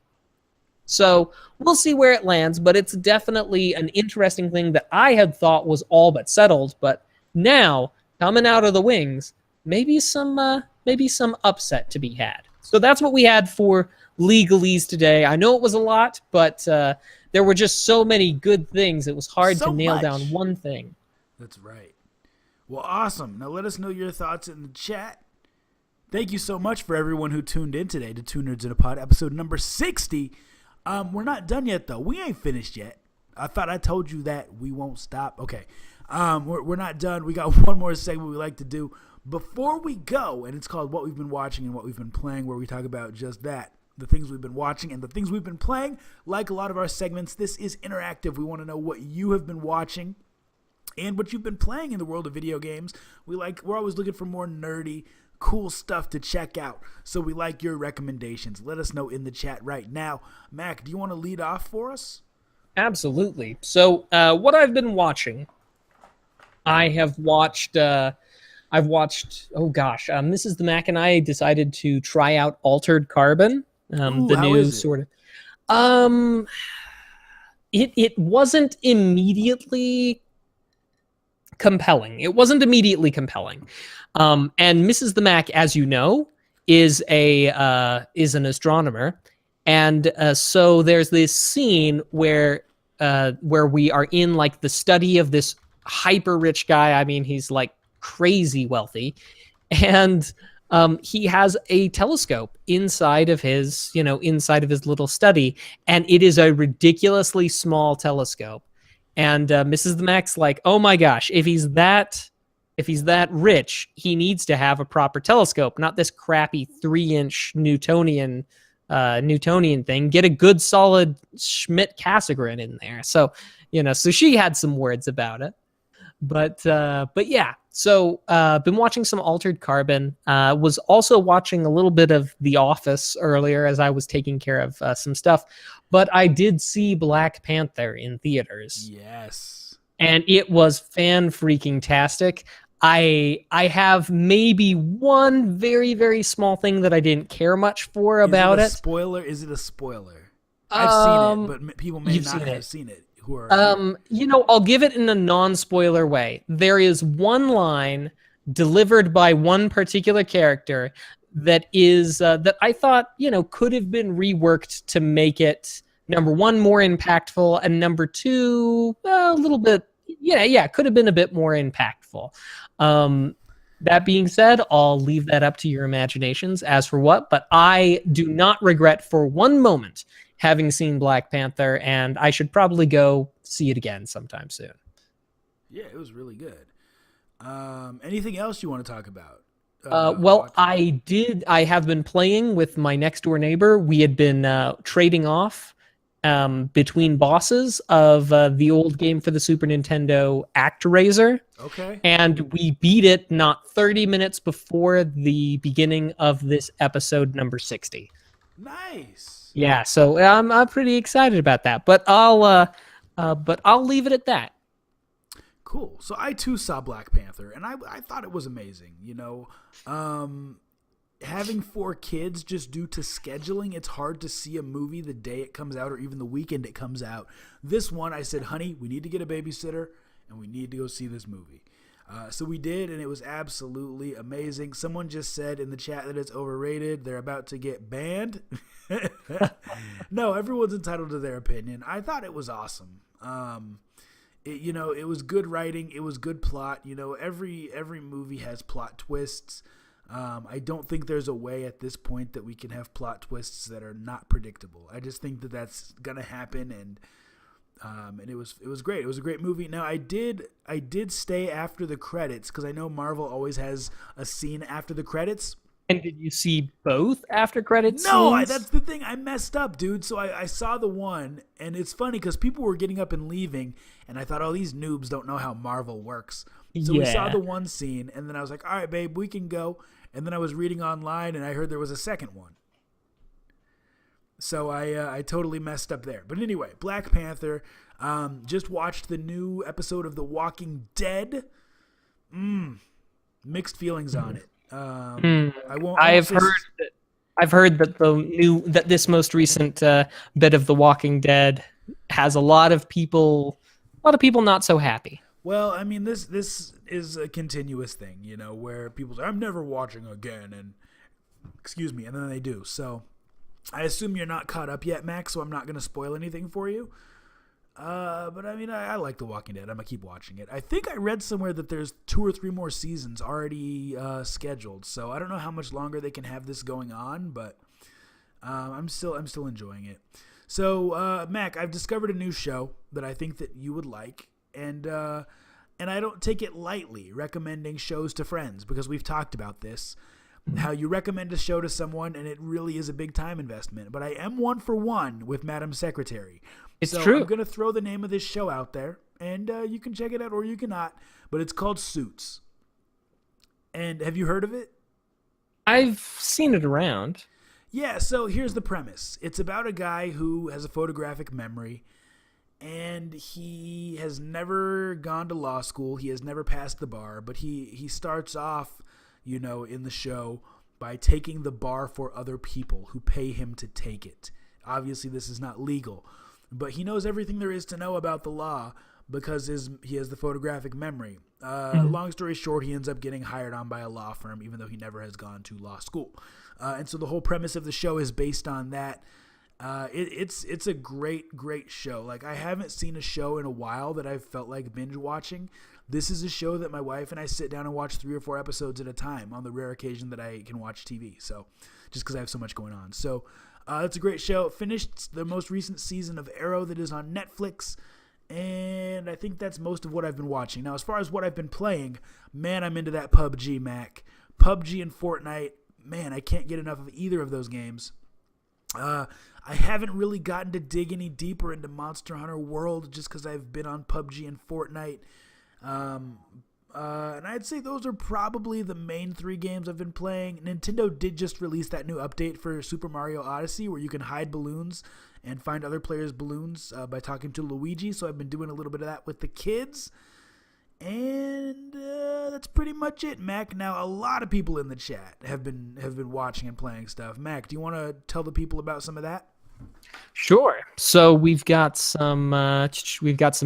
So we'll see where it lands, but it's definitely an interesting thing that I had thought was all but settled, but now, coming out of the wings, maybe some upset to be had. So that's what we had for legalese today. I know it was a lot, but there were just so many good things. It was hard to nail down one thing. That's right. Well, awesome. Now let us know your thoughts in the chat. Thank you so much for everyone who tuned in today to Two Nerds in a Pod, episode number 60. We're not done yet, though. We ain't finished yet. I thought I told you that we won't stop. Okay. We're not done. We got one more segment we like to do before we go, and it's called What We've Been Watching and What We've Been Playing, where we talk about just that. The things we've been watching and the things we've been playing. Like a lot of our segments, this is interactive. We want to know what you have been watching and what you've been playing in the world of video games. We're always looking for more nerdy, cool stuff to check out. So we like your recommendations. Let us know in the chat right now. Mac, do you want to lead off for us? Absolutely. So what I've been watching, I've watched, oh gosh, this is the Mac and I decided to try out Altered Carbon. Ooh, The how new is it? sort of. Um, it wasn't immediately compelling. It wasn't immediately compelling. And Mrs. the Mac, as you know, is an astronomer, and so there's this scene where we are in like the study of this hyper rich guy. I mean, he's like crazy wealthy, and he has a telescope inside of his little study, and it is a ridiculously small telescope. And Mrs. the Mac's like, oh my gosh, if he's that rich, he needs to have a proper telescope, not this crappy 3-inch Newtonian thing. Get a good solid Schmidt Cassegrain in there. So she had some words about it. But yeah, so been watching some Altered Carbon. Was also watching a little bit of The Office earlier as I was taking care of some stuff. But I did see Black Panther in theaters, Yes. and it was fan freaking tastic. I have maybe one very very small thing that I didn't care much for Is it about a it. spoiler? Is it a spoiler? I've seen it, but people may You've not seen have it. seen it who are here. I'll give it in a non-spoiler way. There is one line delivered by one particular character that I thought, could have been reworked to make it number one more impactful, and number two a little bit, yeah, could have been a bit more impactful. That being said, I'll leave that up to your imaginations as for what, but I do not regret for one moment having seen Black Panther, and I should probably go see it again sometime soon. Yeah, it was really good. Anything else you want to talk about? Well, Watch. I have been playing with my next door neighbor. We had been trading off between bosses of the old game for the Super Nintendo, ActRaiser. Okay. And we beat it not 30 minutes before the beginning of this episode number 60. Nice. Yeah, so I'm pretty excited about that. But I'll leave it at that. Cool. So I too saw Black Panther, and I thought it was amazing. Having 4 kids, just due to scheduling, it's hard to see a movie the day it comes out or even the weekend it comes out. This one, I said, honey, we need to get a babysitter, and we need to go see this movie. So we did, and it was absolutely amazing. Someone just said in the chat that it's overrated. They're about to get banned. No, everyone's entitled to their opinion. I thought it was awesome. It was good writing. It was good plot. Every movie has plot twists. I don't think there's a way at this point that we can have plot twists that are not predictable. I just think that that's gonna happen, and it was great. It was a great movie. Now I did stay after the credits because I know Marvel always has a scene after the credits. And did you see both after credits No, scenes? that's the thing. I messed up, dude. So I saw the one, and it's funny because people were getting up and leaving, and I thought, oh, these noobs don't know how Marvel works. So we saw the one scene, and then I was like, all right, babe, we can go. And then I was reading online, and I heard there was a second one. So I totally messed up there. But anyway, Black Panther. Just watched the new episode of The Walking Dead. Mixed feelings on it. I've heard that this most recent bit of The Walking Dead has a lot of people not so happy. Well, I mean, this is a continuous thing, where people say, I'm never watching again, and excuse me, and then they do. So I assume you're not caught up yet, Max, so I'm not going to spoil anything for you. But I mean, I like The Walking Dead. I'm going to keep watching it. I think I read somewhere that there's 2 or 3 more seasons already scheduled, so I don't know how much longer they can have this going on, but I'm still enjoying it. So, Mac, I've discovered a new show that I think that you would like, and I don't take it lightly recommending shows to friends because we've talked about this, how you recommend a show to someone and it really is a big time investment. But I am 1 for 1 with Madam Secretary. It's so true. I'm going to throw the name of this show out there, and you can check it out or you cannot, but it's called Suits. And have you heard of it? I've seen it around. Yeah, so here's the premise. It's about a guy who has a photographic memory, and he has never gone to law school. He has never passed the bar, but he starts off, in the show by taking the bar for other people who pay him to take it. Obviously, this is not legal, but he knows everything there is to know about the law because he has the photographic memory. Long story short, he ends up getting hired on by a law firm, even though he never has gone to law school. And so the whole premise of the show is based on that. It's a great show. Like, I haven't seen a show in a while that I've felt like binge watching. This is a show that my wife and I sit down and watch 3 or 4 episodes at a time on the rare occasion that I can watch TV. So just because I have so much going on. So it's a great show. Finished the most recent season of Arrow that is on Netflix. And I think that's most of what I've been watching. Now, as far as what I've been playing, man, I'm into that PUBG, Mac. PUBG and Fortnite, man, I can't get enough of either of those games. I haven't really gotten to dig any deeper into Monster Hunter World just because I've been on PUBG and Fortnite. And I'd say those are probably the main 3 games I've been playing. Nintendo did just release that new update for Super Mario Odyssey where you can hide balloons and find other players' balloons by talking to Luigi. So I've been doing a little bit of that with the kids. And that's pretty much it, Mac. Now, a lot of people in the chat have been watching and playing stuff. Mac, do you want to tell the people about some of that? Sure. So we've got some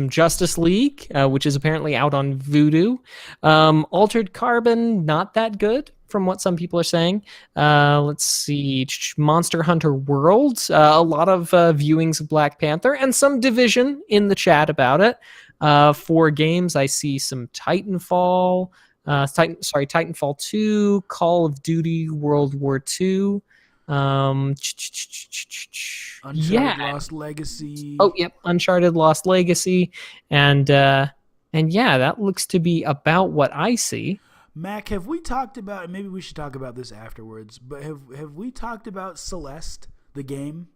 Justice League, which is apparently out on Vudu. Altered Carbon, not that good from what some people are saying. Let's see, Monster Hunter World, a lot of viewings of Black Panther, and some division in the chat about it. For games, I see some Titanfall, Titanfall 2, Call of Duty World War II. Uncharted Lost Legacy. Oh, yep, Uncharted Lost Legacy, and yeah, that looks to be about what I see. Mac, have we talked about? Maybe we should talk about this afterwards. But have we talked about Celeste, the game?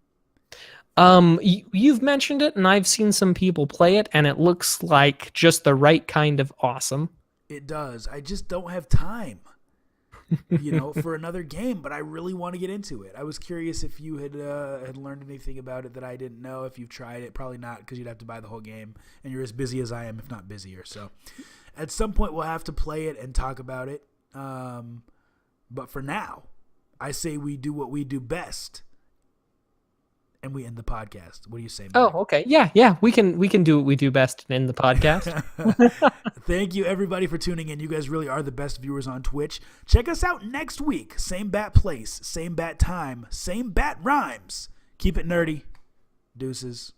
You've mentioned it, and I've seen some people play it, and it looks like just the right kind of awesome. It does. I just don't have time, for another game. But I really want to get into it. I was curious if you had learned anything about it that I didn't know. If you've tried it, probably not, because you'd have to buy the whole game, and you're as busy as I am, if not busier. So, at some point, we'll have to play it and talk about it. But for now, I say we do what we do best. And we end the podcast. What do you say, Mike? Oh, okay. Yeah. We can do what we do best and end the podcast. Thank you, everybody, for tuning in. You guys really are the best viewers on Twitch. Check us out next week. Same bat place, same bat time, same bat rhymes. Keep it nerdy. Deuces.